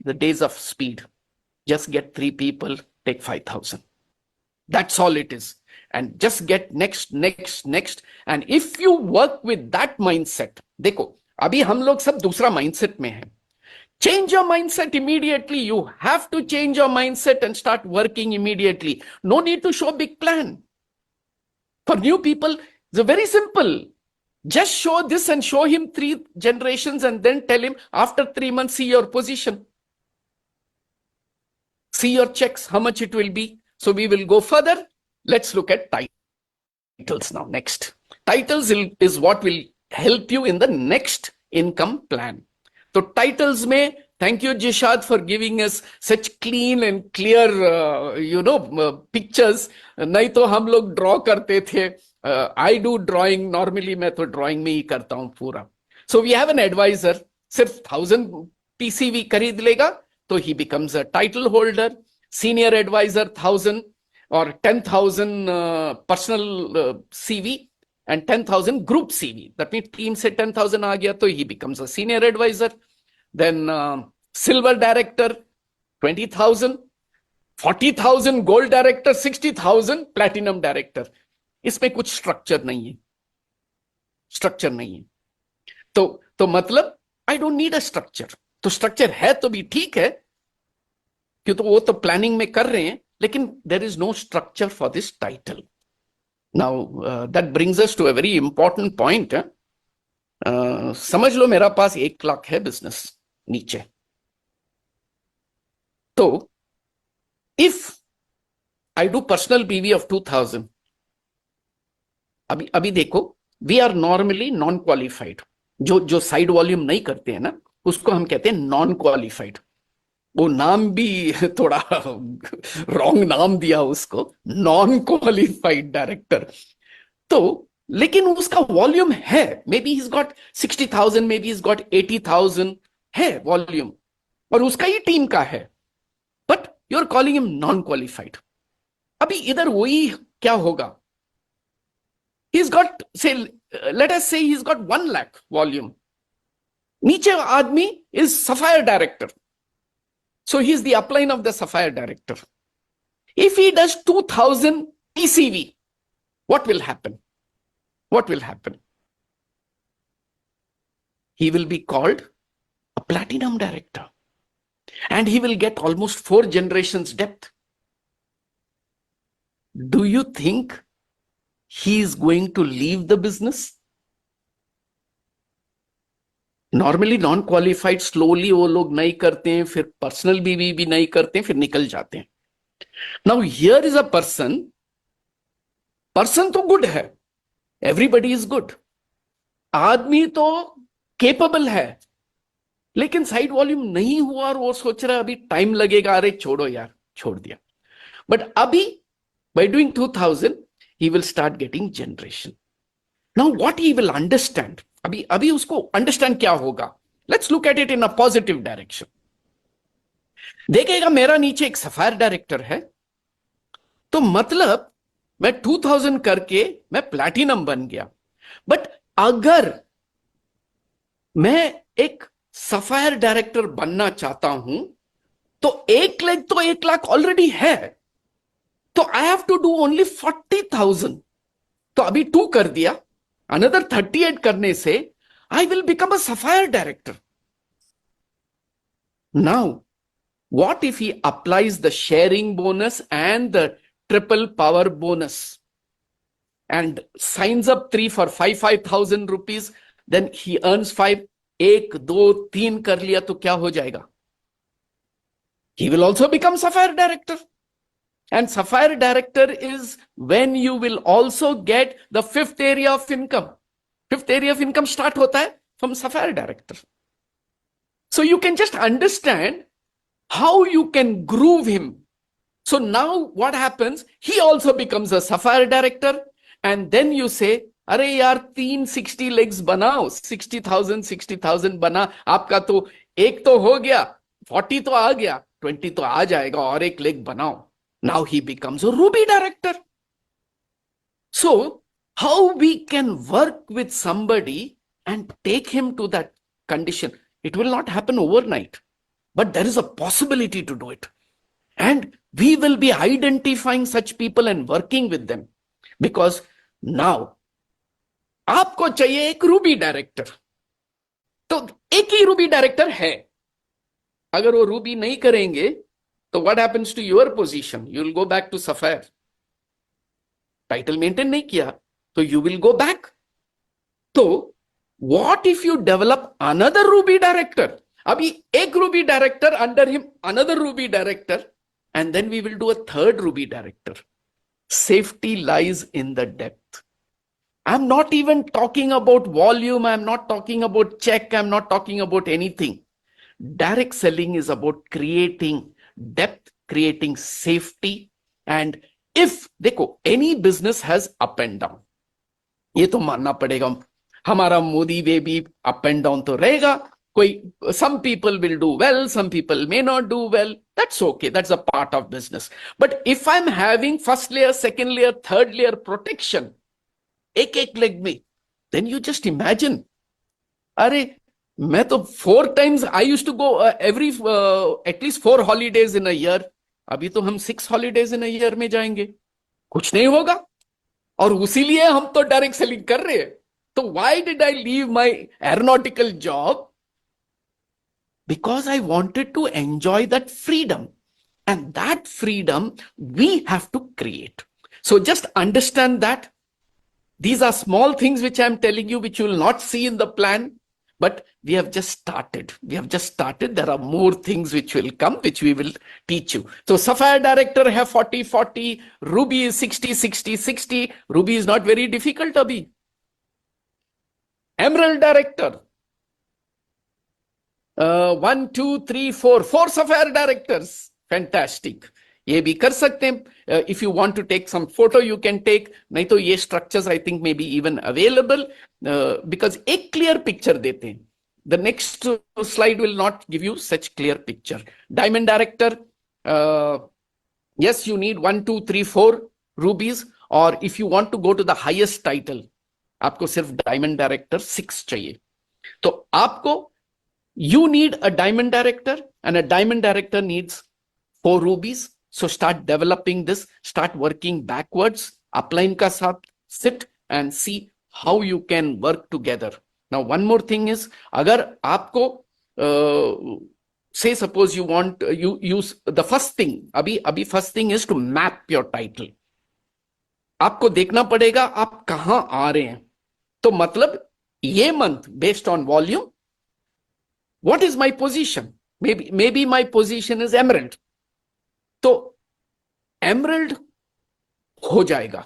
the days of speed, just get 3 people, take 5000. That's all it is. And just get next, next, next. And if you work with that mindset, देखो अभी हम लोग सब दूसरा mindset में हैं. Change your mindset immediately. You have to change your mindset and start working immediately. No need to show big plan. For new people, it's very simple. Just show this and show him 3 generations, and then tell him after 3 months, see your position. See your checks, how much it will be. So we will go further. Let's look at titles now. Next, titles is what will help you in the next income plan. So titles में, thank you Jishad for giving us such clean and clear pictures. नहीं तो हम लोग draw करते थे. I do drawing normally, मैं तो drawing में ही करता हूँ पूरा. So we have an advisor, सिर्फ 1000 PCV खरीद लेगा तो he becomes a title holder. Senior advisor 1000 or 10,000 personal CV and 10,000 group CV. That means team से 10,000 आ गया तो he becomes a senior advisor. Then silver director 20,000, 40,000 gold director, 60,000 platinum director. इसमें कुछ structure नहीं है, स्ट्रक्चर नहीं है. तो मतलब I don't need a structure. तो स्ट्रक्चर है तो भी ठीक है, क्यों तो वो तो प्लानिंग में कर रहे हैं, लेकिन there is no structure for this title. Now that brings us to a very important point. समझ लो मेरा पास 1 लाख है बिजनेस नीचे. तो if I do personal BV of 2000, अभी देखो, we are normally non qualified. जो साइड वॉल्यूम नहीं करते हैं ना, उसको हम कहते हैं नॉन क्वालिफाइड. वो नाम भी थोड़ा रॉन्ग नाम दिया उसको, नॉन क्वालिफाइड डायरेक्टर. तो लेकिन उसका वॉल्यूम है, may be he's got 60,000, may be he's got 80,000 है वॉल्यूम, और उसका ही टीम का है, but you are calling him non qualified. अभी इधर वही क्या होगा, he's got, say, let us say he's got 1 lakh volume. नीचे आदमी is sapphire director, so he is the upline of the sapphire director. If he does 2000 TCV, what will happen? What will happen? He will be called a platinum director, and he will get almost 4 generations depth. Do you think he is going to leave the business? Normally non qualified slowly वो लोग नहीं करते हैं, फिर personal बीवी भी नहीं करते हैं, फिर निकल जाते हैं. Now here is a person तो गुड है, एवरीबडी इज गुड, आदमी तो केपेबल है, लेकिन साइड वॉल्यूम नहीं हुआ और वो सोच रहा है अभी टाइम लगेगा, अरे छोड़ो यार, छोड़ दिया. बट अभी by doing 2000 he will start getting generation. Now what he will understand, अभी उसको अंडरस्टैंड क्या होगा, let's look at it in a positive direction. देखेगा मेरा नीचे एक सफायर डायरेक्टर है, तो मतलब मैं 2000 करके मैं प्लैटिनम बन गया. बट अगर मैं एक सफायर डायरेक्टर बनना चाहता हूं, तो 1 लाख ऑलरेडी है, तो I have to do only 40,000. तो अभी 2 कर दिया, अनदर 38 करने से I will become a sapphire director. Now what if he applies the sharing bonus and the triple power bonus and signs up 3 for 5,000 rupees, then he earns 5, 1, 2, 3 कर लिया तो क्या हो जाएगा? He will also become sapphire director. And sapphire director is when you will also get the 5th area of income. 5th area of income start होता है from sapphire director. So you can just understand how you can groove him. So now what happens, he also becomes a sapphire director, and then you say, अरे यार 360 legs बनाओ, 60,000 बना, आपका तो एक तो हो गया, 40 तो आ गया, 20 तो आ जाएगा, और एक लेग बनाओ. Now he becomes a ruby director. So how we can work with somebody and take him to that condition? It will not happen overnight, but there is a possibility to do it. And we will be identifying such people and working with them, because now आपको चाहिए एक Ruby director, तो एक ही Ruby director है. अगर वो Ruby नहीं करेंगे तो what happens to your position? You will go back to sapphire. Title maintain नहीं किया तो you will go back. तो what if you develop another ruby director? अभी एक Ruby director, under him another ruby director, and then we will do a third ruby director. Safety lies in the depth. I'm not even talking about volume, I'm not talking about check, I'm not talking about anything. Direct selling is about creating depth, creating safety. And if देखो, any business has up and down, ये तो मानना पड़ेगा, हमारा मोदी वे भी up and down तो रहेगा. कोई, some people will do well, some people may not do well. That's okay, that's a part of business. But if I'm having first layer, second layer, third layer protection, एक leg में, then you just imagine, अरे मैं तो 4 times I used to go every at least 4 holidays in a year. अभी तो हम 6 holidays in a year में जाएंगे, कुछ नहीं होगा. और उसीलिए हम तो डायरेक्ट सेलिंग कर रहे हैं. तो why did I leave my aeronautical job? Because I wanted to enjoy that freedom. And that freedom we have to create. So just understand that these are small things which I'm telling you, which you will not see in the plan, but we have just started. We have just started. There are more things which will come, which we will teach you. So Sapphire Director have 40, 40, Ruby is 60, 60, 60. Ruby is not very difficult, abhi. Emerald Director, 1, 2, 3, 4 Sapphire Directors. Fantastic. ये भी कर सकते हैं. If you want to take some photo, you can take. नहीं तो ये structures I think may be even available because एक clear picture देते हैं. The next slide will not give you such clear picture. Diamond Director, yes, you need 1, 2, 3, 4 rubies, or if you want to go to the highest title, आपको सिर्फ Diamond Director 6 चाहिए. तो आपको you need a Diamond Director, and a Diamond Director needs 4 rubies. So start developing this, start working backwards, upline ka saath, sit and see how you can work together. Now, one more thing is, agar aapko, say suppose you want, you use the first thing, abhi first thing is to map your title. आपको देखना पड़ेगा आप कहां आ रहे हैं. तो मतलब ये month based on volume, what is my position? Maybe my position is Emerald. तो एमरल्ड हो जाएगा,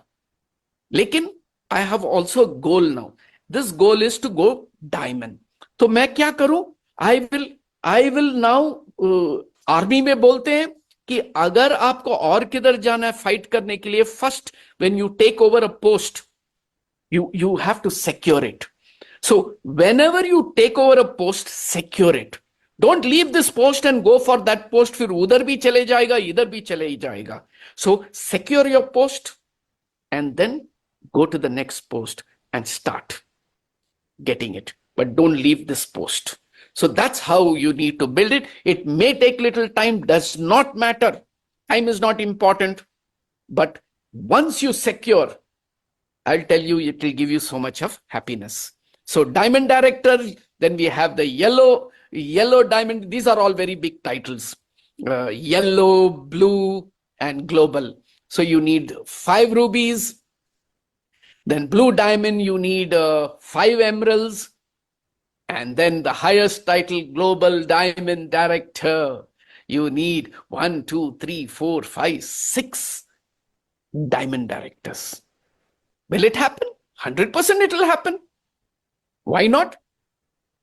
लेकिन I have also goal now. This goal is to go diamond. तो मैं क्या करूं? आई विल नाउ, आर्मी में बोलते हैं कि अगर आपको और किधर जाना है फाइट करने के लिए, first when you take over a post, you have to secure it. So whenever you take over a post, secure it. Don't leave this post and go for that post. फिर उधर भी चले जाएगा, इधर भी चले जाएगा. So secure your post and then go to the next post and start getting it. But don't leave this post. So that's how you need to build it. It may take little time, does not matter. Time is not important. But once you secure, I'll tell you, it will give you so much of happiness. So Diamond Director, then we have the yellow diamond. These are all very big titles. Yellow, blue, and global. So you need 5 rubies. Then blue diamond, you need 5 emeralds. And then the highest title, global diamond director, you need 1, 2, 3, 4, 5, 6 diamond directors. Will it happen? 100% it will happen. Why not?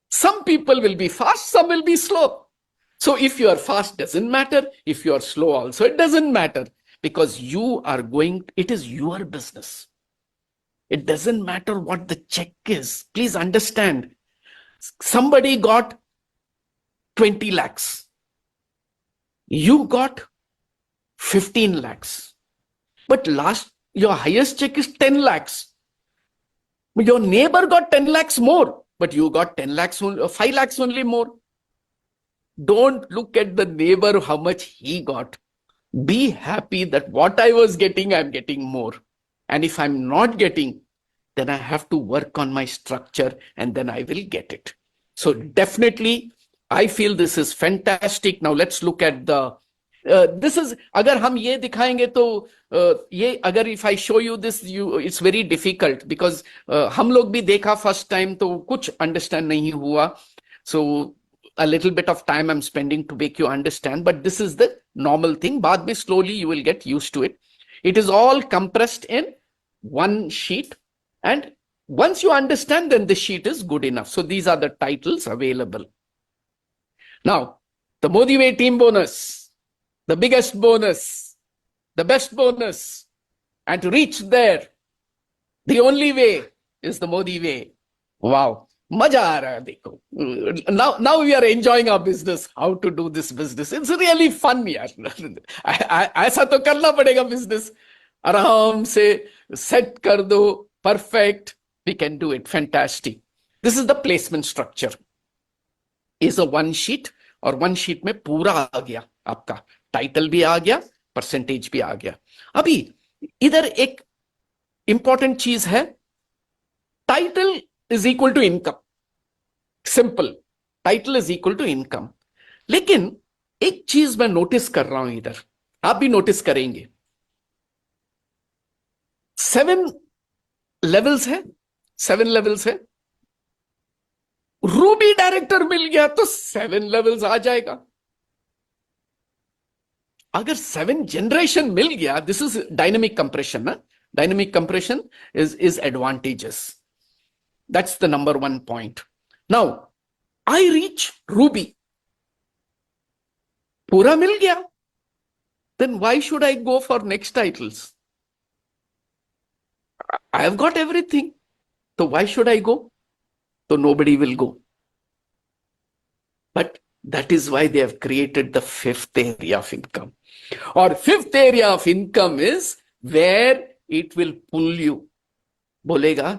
Some people will be fast, some will be slow. So if you are fast, doesn't matter. If you are slow also, it doesn't matter. Because you are going, it is your business. It doesn't matter what the check is. Please understand. Somebody got 20 lakhs. You got 15 lakhs. But your highest check is 10 lakhs. Your neighbor got 10 lakhs more. But you got 10 lakhs, 5 lakhs only more. Don't look at the neighbor, how much he got. Be happy that what I was getting, I'm getting more. And if I'm not getting, then I have to work on my structure and then I will get it. So definitely, I feel this is fantastic. Now let's look at the, this is, agar hum ye dikhayenge to, agar if I show you this, it's very difficult because hum log bhi dekha first time to kuch understand nahi hua. So a little bit of time I'm spending to make you understand, but this is the normal thing. Baad mein slowly you will get used to it. It is all compressed in one sheet, and once you understand, then the sheet is good enough. So these are the titles available. Now, the Modi Way team bonus, the biggest bonus, the best bonus, and to reach there, the only way is the Modi Way. Wow. Maja aa raha hai, dekho. Now we are enjoying our business, how to do this business. It's really fun, yaar. ऐसा तो करना पड़ेगा business. आराम से set कर दो, perfect. We can do it. Fantastic. This is the placement structure. Is a one sheet, और one sheet में पूरा आ गया आपका title भी आ गया, percentage भी आ गया. अभी इधर एक important चीज है, title is equal to income. Simple. Title is equal to income. लेकिन एक चीज मैं notice कर रहा हूं इधर, आप भी नोटिस करेंगे 7 लेवल्स है, 7 लेवल्स है। रूबी डायरेक्टर मिल गया तो 7 लेवल्स आ जाएगा। अगर 7 जनरेशन मिल गया, दिस इज डायनेमिक कंप्रेशन ना, dynamic compression is advantageous. That's the number one point. Now I reach Ruby, पूरा मिल गया, then why should I go for next titles? I have got everything, so why should I go? So nobody will go. But that is why they have created the fifth area of income. Or fifth area of income is where it will pull you. बोलेगा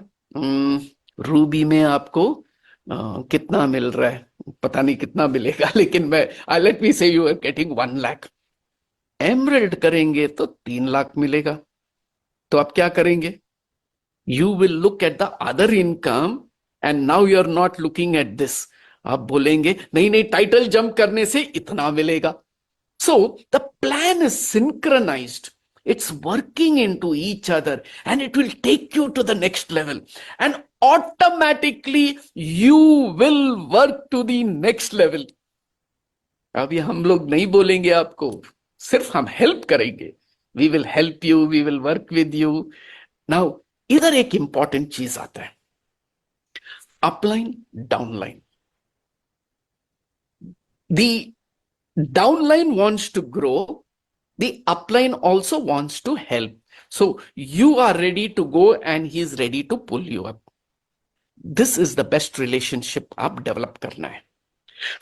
Ruby में आपको कितना मिल रहा है, पता नहीं कितना मिलेगा, लेकिन मैं let me say you are getting 1 lakh. Emerald करेंगे तो 3 लाख मिलेगा। तो आप क्या करेंगे? You will look at the other income and now you are not looking at this. आप बोलेंगे नहीं नहीं, टाइटल जंप करने से इतना मिलेगा। So the plan is synchronised, it's working into each other and it will take you to the next level and automatically you will work to the next level. अभी हम लोग नहीं बोलेंगे आपको, सिर्फ हम हेल्प करेंगे। we will help you, we will work with you. Now इधर एक इंपॉर्टेंट चीज आता है, upline downline. The downline wants to grow, the upline also wants to help. So you are ready to go and he is ready to pull you up. This is the best relationship आप develop करना है.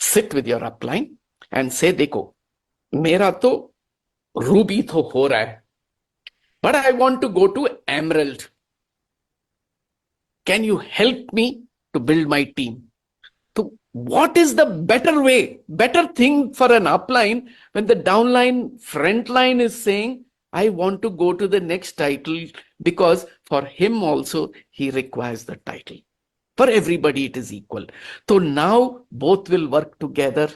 Sit with your upline and say, देखो मेरा तो Ruby तो हो रहा है, but I want to go to Emerald. Can you help me to build my team? So what is the better way, better thing for an upline when the downline, front line is saying, I want to go to the next title, because for him also, he requires the title. For everybody, it is equal. So now both will work together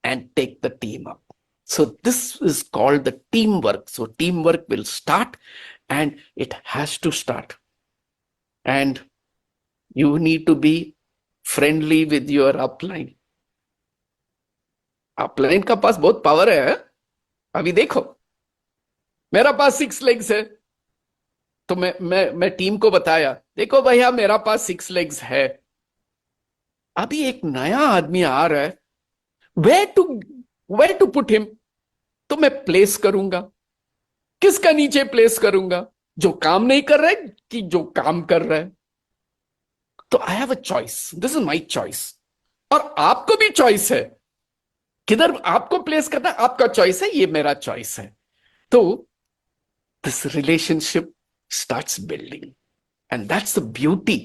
and take the team up. So this is called the teamwork. So teamwork will start and it has to start. And you need to be friendly with your upline. Upline का पास बहुत power है। अभी देखो मेरा पास 6 legs है, तो मैं team को बताया, देखो भैया मेरा पास 6 लेग्स है। अभी एक नया आदमी आ रहा है, वेयर टू पुट हिम, तो मैं प्लेस करूंगा। किसका नीचे प्लेस करूंगा? जो काम नहीं कर रहा है कि जो काम कर रहा है? तो I have a choice, this is my choice. और आपको भी चॉइस है, किधर आपको प्लेस करना आपका चॉइस है, ये मेरा चॉइस है। तो this relationship starts building and that's the beauty.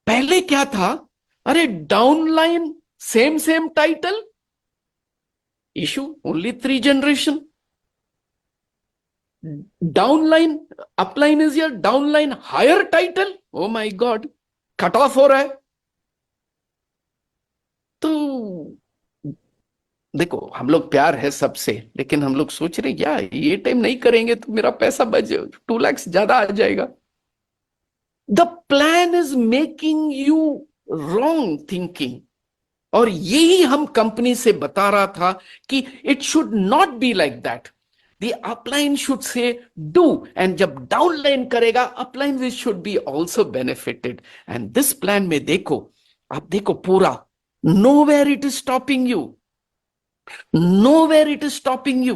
पहले क्या था, अरे downline same title, issue only 3 generation. Downline, upline is your downline, higher title, oh my god, cut off हो रहा है। तो देखो हम लोग प्यार है सबसे, लेकिन हम लोग सोच रहे यार ये टाइम नहीं करेंगे तो मेरा पैसा बच 2 लाख ज्यादा आ जाएगा। The plan is making you wrong thinking. और यही हम कंपनी से बता रहा था कि it should not be like that. The upline should say do, and जब डाउनलाइन करेगा upline which should be also benefited. And this plan में देखो, आप देखो पूरा, nowhere it is stopping you. Nowhere it is stopping you.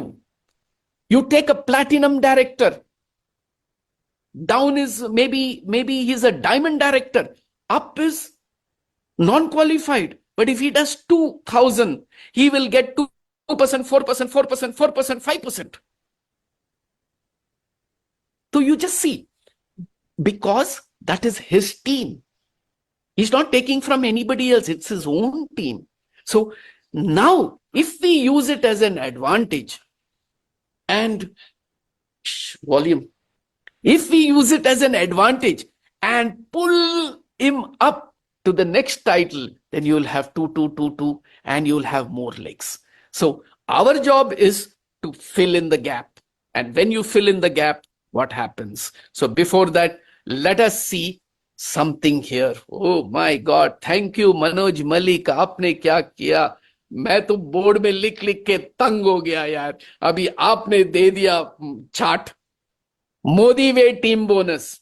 You take a platinum director. Down is maybe he's a diamond director. Up is non-qualified. But if he does 2,000, he will get 2%, 4%, 4%, 4%, 5%. So you just see, because that is his team. He's not taking from anybody else. It's his own team. So now, if we use it as an advantage and volume, if we use it as an advantage and pull him up to the next title, then you will have 2, 2, 2, 2, and you will have more legs. So our job is to fill in the gap. And when you fill in the gap, what happens? So before that, let us see something here. Oh my God, thank you Manoj Malik. आपने क्या किया? मैं तो board में लिख लिख के तंग हो गया यार. अभी आपने दे दिया चार्ट. मोदी वे टीम बोनस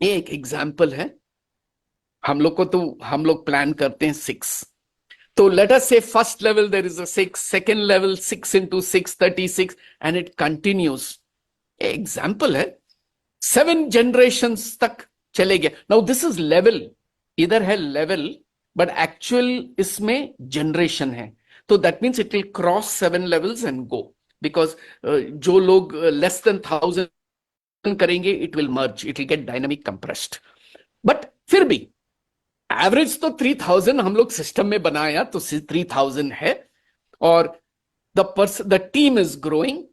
एक एग्जाम्पल है. हम लोग प्लान करते हैं 6. So let us say first level there is a 6, second level 6 into 6, 36, and it continues. Example है 7 generations तक चले गए. Now this is level, इधर है level, but actual इसमें generation है. So that means it will cross 7 levels and go, because जो लोग less than 1000 करेंगे, it will merge, it will get dynamic compressed. But फिर भी एवरेज तो 3000 हम लोग सिस्टम में बनाया, तो 3000 है, और द टीम इज ग्रोइंग,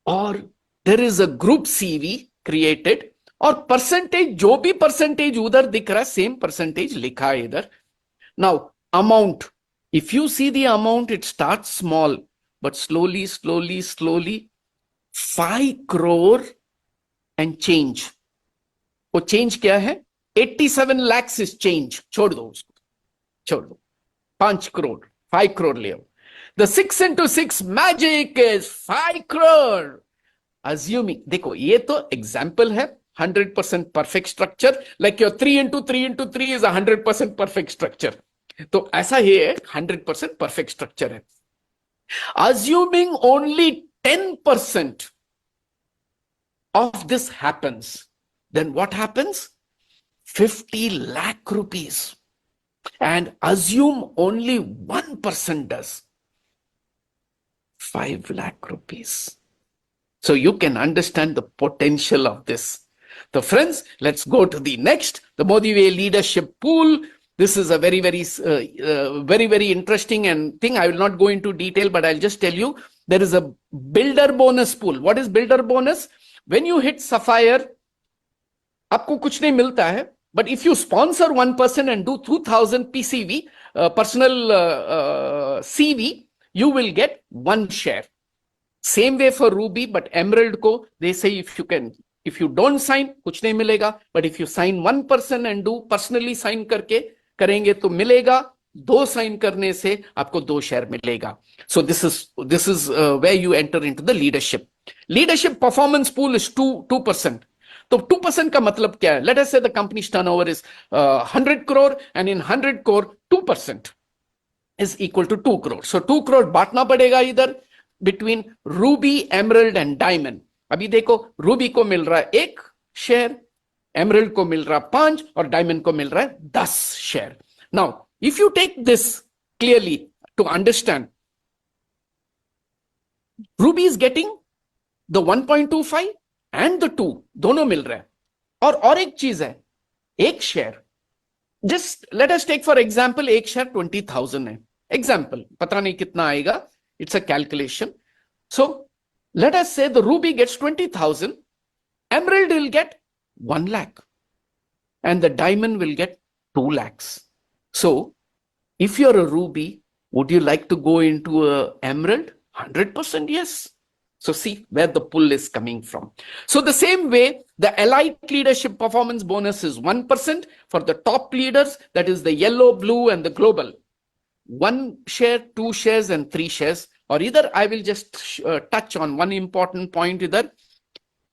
और there is a group CV created, और परसेंटेज जो भी परसेंटेज उधर दिख रहा, सेम परसेंटेज लिखा है इधर. Now amount, if you see the amount, it start small but slowly 5 crore and change. वो चेंज क्या है? 87 lakhs is change. छोड़ दो उसको, छोड़ दो. 5 crore, 5 crore ले आओ. The 6 into 6 magic is 5 crore. Assuming, देखो ये तो एग्जाम्पल है. 100% perfect structure, like your 3 into 3 into 3 is 100% perfect structure. तो ऐसा ही है, 100% perfect structure है. Assuming only 10% of this happens, then what happens? 50 lakh rupees. And assume only 1% does, 5 lakh rupees. So you can understand the potential of this. So friends, let's go to the next, the Modi Way Leadership Pool. This is a very, very interesting and thing. I will not go into detail, but I'll just tell you, there is a builder bonus pool. What is builder bonus? When you hit Sapphire, आपको कुछ नहीं मिलता है, but if you sponsor one person and do 2000 PCV, personal CV, you will get 1 share. Same way for Ruby, but Emerald को they say if you don't sign, कुछ नहीं मिलेगा, but if you sign 1 person and do personally sign करके करेंगे तो मिलेगा. 2 sign करने से आपको 2 शेयर मिलेगा. So this is where you enter into the leadership. Leadership performance pool is 2%. तो 2% का मतलब क्या है? Let us say the company's turnover is 100 crore, and in 100 crore 2% is equal to 2 crore. So 2 crore बांटना पड़ेगा इधर between Ruby, Emerald and Diamond. अभी देखो, Ruby को मिल रहा है 1 शेयर, Emerald को मिल रहा है 5, और Diamond को मिल रहा है 10 share. Now, if you take this clearly to understand, Ruby is getting the 1.25 and the 2, दोनों मिल रहे हैं. और एक चीज है, 1 share, just let us take for example, 1 share 20,000 है. Example, पता नहीं कितना आएगा, it's a calculation. So let us say the Ruby gets 20,000, Emerald will get 1 lakh, and the Diamond will get 2 lakhs. So if you're a Ruby, would you like to go into a Emerald? 100% yes. So see where the pull is coming from. So the same way, the Elite Leadership Performance Bonus is 1% for the top leaders, that is the yellow, blue and the global. 1 share, 2 shares and 3 shares. Or either I will just touch on one important point either.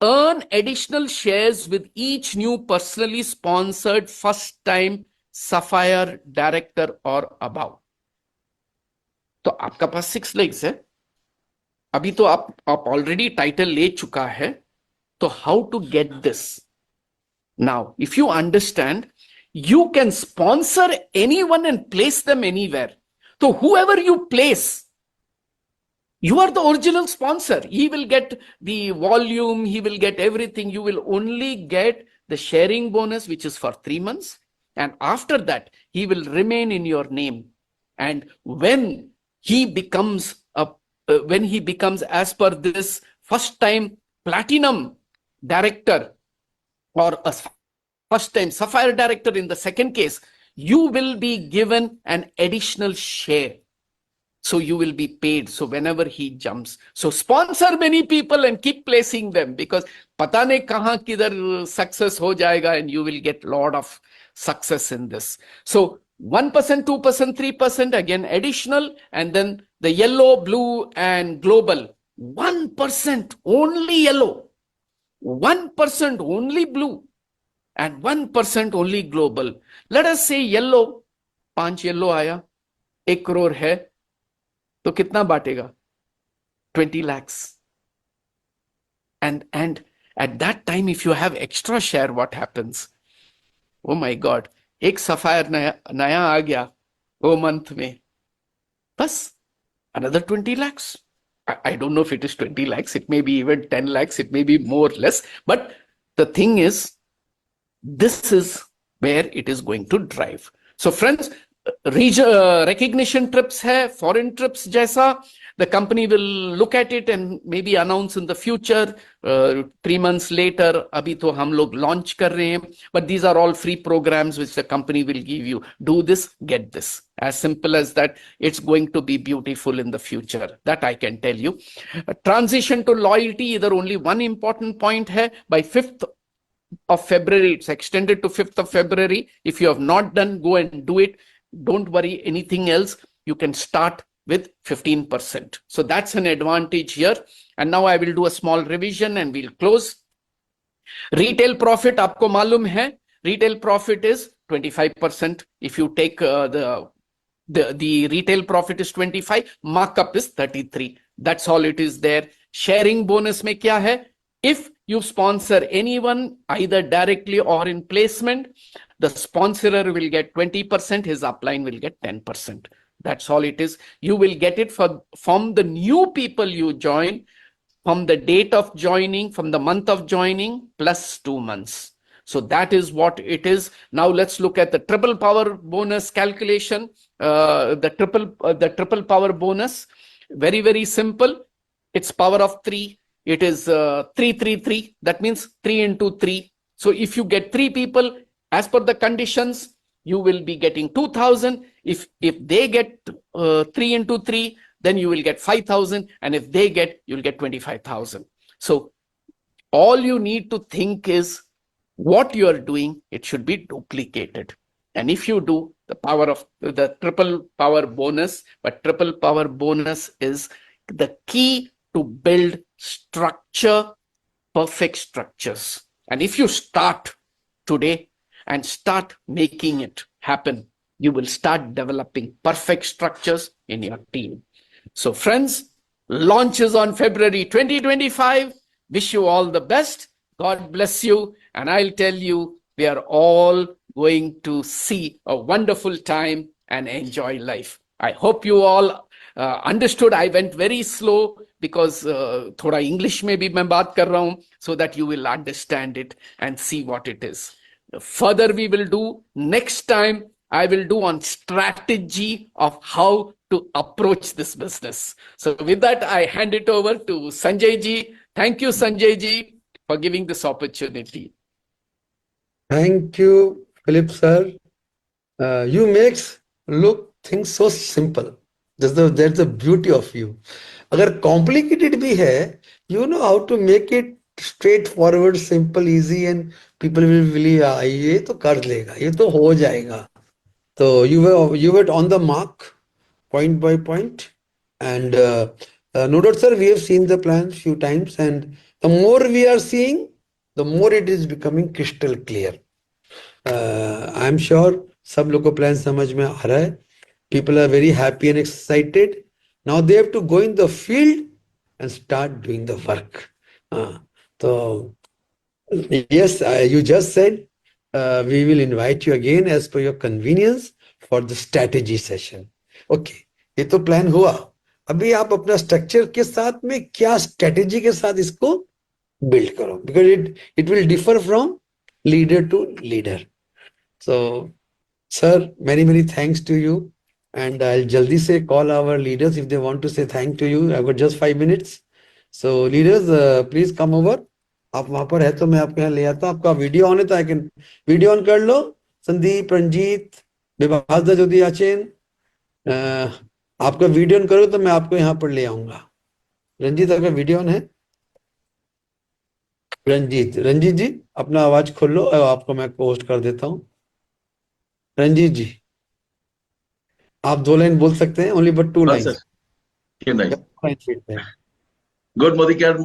Earn additional shares with each new personally sponsored first time Sapphire director or above. तो आपका पास 6 legs है. अभी तो आप already title ले चुका है. तो how to get this? Now if you understand, you can sponsor anyone and place them anywhere. तो whoever you place, you are the original sponsor. He will get the volume, he will get everything. You will only get the sharing bonus, which is for 3 months, and after that he will remain in your name. And when he becomes as per this first time platinum director or a first time Sapphire director in the second case, you will be given an additional share. So you will be paid. So whenever he jumps, so sponsor many people and keep placing them, because pata nahi kahan kidhar success ho jayega, and you will get lot of success in this. So 1%, 2%, 3% again additional, and then the yellow, blue, and global. 1% only yellow, 1% only blue, and 1% only global. Let us say yellow, 5 yellow आया, 1 crore है, तो कितना बांटेगा? 20 lakhs. And at that time, if you have extra share, what happens? Oh my God, एक sapphire नया आ गया वो month में, बस another 20 lakhs. I don't know if it is 20 lakhs, it may be even 10 lakhs, it may be more or less. But the thing is, this is where it is going to drive. So friends, recognition trips hai, foreign trips jaisa, the company will look at it and maybe announce in the future, 3 months later. Abhi to hum log launch kar rahe hain, but these are all free programs which the company will give you. Do this, get this. As simple as that. It's going to be beautiful in the future. That I can tell you. Transition to loyalty, either only one important point hai. By 5th of February, it's extended to 5th of February. If you have not done, go and do it. Don't worry, anything else, you can start with 15%. So that's an advantage here. And now I will do a small revision and we'll close. Retail profit, aapko malum hai, retail profit is 25%. If you take the retail profit is 25, markup is 33. That's all it is there. Sharing bonus mein kya hai? If you sponsor anyone, either directly or in placement, the sponsorer will get 20%, his upline will get 10%. That's all it is. You will get it from the new people you join, from the date of joining, from the month of joining, plus 2 months. So that is what it is. Now let's look at the triple power bonus calculation. The triple power bonus, very, very simple. It's power of 3. It is 333. That means 3 into 3. So if you get 3 people, as per the conditions, you will be getting 2,000. If they get 3 into 3, then you will get 5,000. And if they get, you'll get 25,000. So all you need to think is what you are doing, it should be duplicated. And if you do, the power of the triple power bonus, but triple power bonus is the key to build structure, perfect structures. And if you start today and start making it happen, you will start developing perfect structures in your team. So friends, launch is on February 2025. Wish you all the best. God bless you. And I'll tell you, we are all going to see a wonderful time and enjoy life. I hope you all understood. I went very slow because thoda English mein bhi main baat kar raha hu, so that you will understand it and see what it is. Further we will do next time. I will do on strategy of how to approach this business. So with that, I hand it over to Sanjay ji. Thank you, Sanjay ji, for giving this opportunity. Thank you, Philip sir. You makes look things so simple. That's the beauty of you. अगर complicated भी है, you know how to make it straightforward, simple, easy, and people will believe ये तो कर लेगा, ये तो हो जाएगा. So you were on the mark, point by point, and no doubt, sir, we have seen the plan few times, and the more we are seeing, the more it is becoming crystal clear. I am sure सब लोग को plan समझ में आ रहा है. People are very happy and excited. Now they have to go in the field and start doing the work. So yes, you just said we will invite you again as per your convenience for the strategy session. Okay, ये तो plan हुआ. अभी आप अपना structure के साथ में क्या strategy के साथ इसको build करो, because it will differ from leader to leader. So, sir, many thanks to you. And I'll jaldi se call our leaders if they want to say thank to you. I've got just 5 minutes. So leaders, please come over. आप वहां पर है तो मैं आपके यहाँ ले आता हूँ. आपका वीडियो ऑन है तो I can वीडियो ऑन कर लो. संदीप, रंजीत, विभास ज्योति आचेन, आपका वीडियो ऑन करोगे तो मैं आपको यहाँ पर ले आऊंगा। रंजीत, आपका वीडियो ऑन है? रंजीत जी अपना आवाज खोलो और आपको मैं पोस्ट कर देता हूँ। रंजीत जी, आप 2 लाइन बोल सकते हैं, ओनली बट 2 हाँ लाइन्स। सर, क्यों नहीं। Good Modi care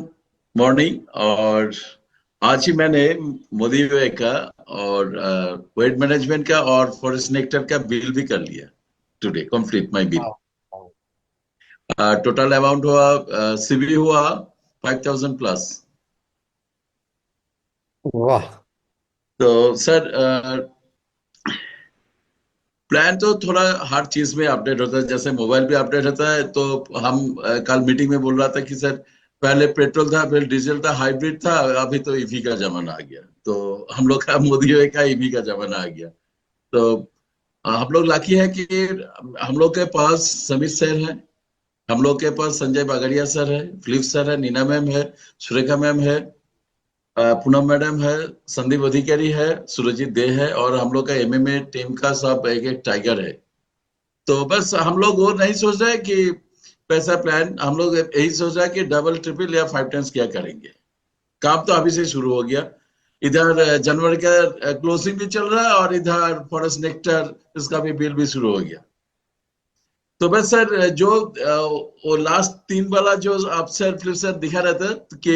morning. और आज ही मैंने मोदी वे का और वेट मैनेजमेंट का और फॉरेस्ट नेक्टर का बिल भी कर लिया। Today complete my bill. Total amount हुआ, सीबी हुआ 5000 प्लस। वाह। तो सर प्लान तो थोड़ा हर चीज में अपडेट होता है, जैसे मोबाइल पे अपडेट होता है। तो हम कल मीटिंग में बोल रहा था कि सर पहले पेट्रोल था, फिर डीजल था, हाइब्रिड था, अभी तो ईवी का जमाना आ गया। तो हम लोग का मोदी का ईवी का जमाना आ गया। तो हम लोग लाकी है कि हम लोग के पास समीर सर है, हम लोग के पास संजय बागड़िया सर है, फिलिप सर है, नीना मैम है, सुरेखा मैम है, पूनम मैडम है, संदीप अधिकारी है, सुरजीत दे है, और हम लोग का एमएमए टीम का सब एक एक टाइगर है। तो बस हम लोग वो नहीं सोच रहे कि पैसा प्लान, हम लोग यही सोच रहे हैं कि डबल ट्रिपल या 5 टाइम्स क्या करेंगे। काम तो अभी से शुरू हो गया। इधर जनवरी का क्लोजिंग भी चल रहा है और इधर फॉरेस्ट नेक्टर इसका भी बिल भी शुरू हो गया। तो बस सर जो वो लास्ट 3 वाला जो आप सर फिर सर दिखा रहे थे कि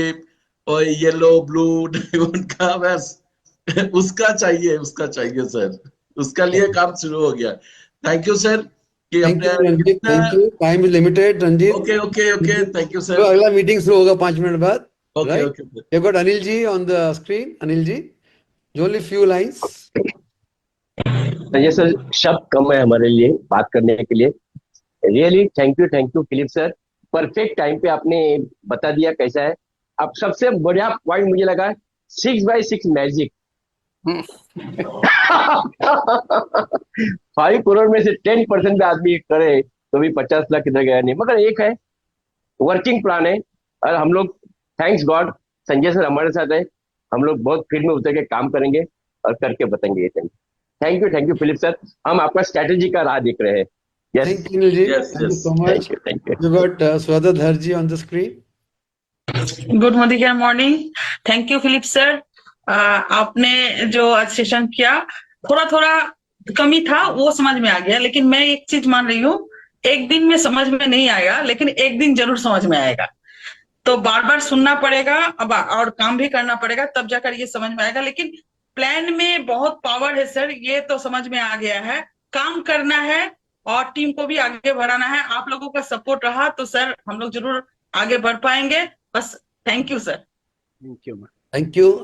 येलो ब्लू डायमंड का, बस उसका चाहिए सर, उसका लिए काम शुरू हो गया। थैंक यू सर कि थैंक यू अपने Ranjit, thank you. Time is limited Ranjit. Okay okay okay, thank you तो सर। अगला मीटिंग शुरू होगा 5 मिनट बाद। Okay right, okay you got Anil ji on the screen. Anil ji, only few lines. Sanjay sir, शब्द कम है हमारे लिए बात करने के लिए। Really thank you Philip sir. Perfect time पे आपने बता दिया कैसा है। अब सबसे बढ़िया पॉइंट मुझे लगा 6x6 मैजिक। 5 करोड़ में से 10% पे आदमी करे तो भी 50 लाख किधर गया नहीं, मगर एक है वर्किंग प्लान है। और हम लोग थैंक्स गॉड संजय सर हमारे साथ है। हम लोग बहुत फील्ड में उतर के काम करेंगे और करके बताएंगे ये थैंक यू फिलिप सर। हम आपका स्ट्रैटेजी का राह देख रहे हैं। Yes, thank you Anil ji, Yes, thank you yes. So much. Thank you. You got Swagat Dhar ji on the screen. Good morning morning. Thank you Philip sir. आपने जो आज सेशन किया थोड़ा थोड़ा कमी था वो समझ में आ गया, लेकिन मैं एक चीज मान रही हूँ, एक दिन में समझ में नहीं आएगा लेकिन एक दिन जरूर समझ में आएगा। तो बार बार सुनना पड़ेगा अब और काम भी करना पड़ेगा, तब जाकर ये समझ में आएगा। लेकिन प्लान में बहुत पावर है सर, ये तो समझ में आ गया है। काम करना है और टीम को भी आगे बढ़ाना है। आप लोगों का सपोर्ट रहा तो सर हम लोग जरूर आगे बढ़ पाएंगे। बस thank you sir. Thank you.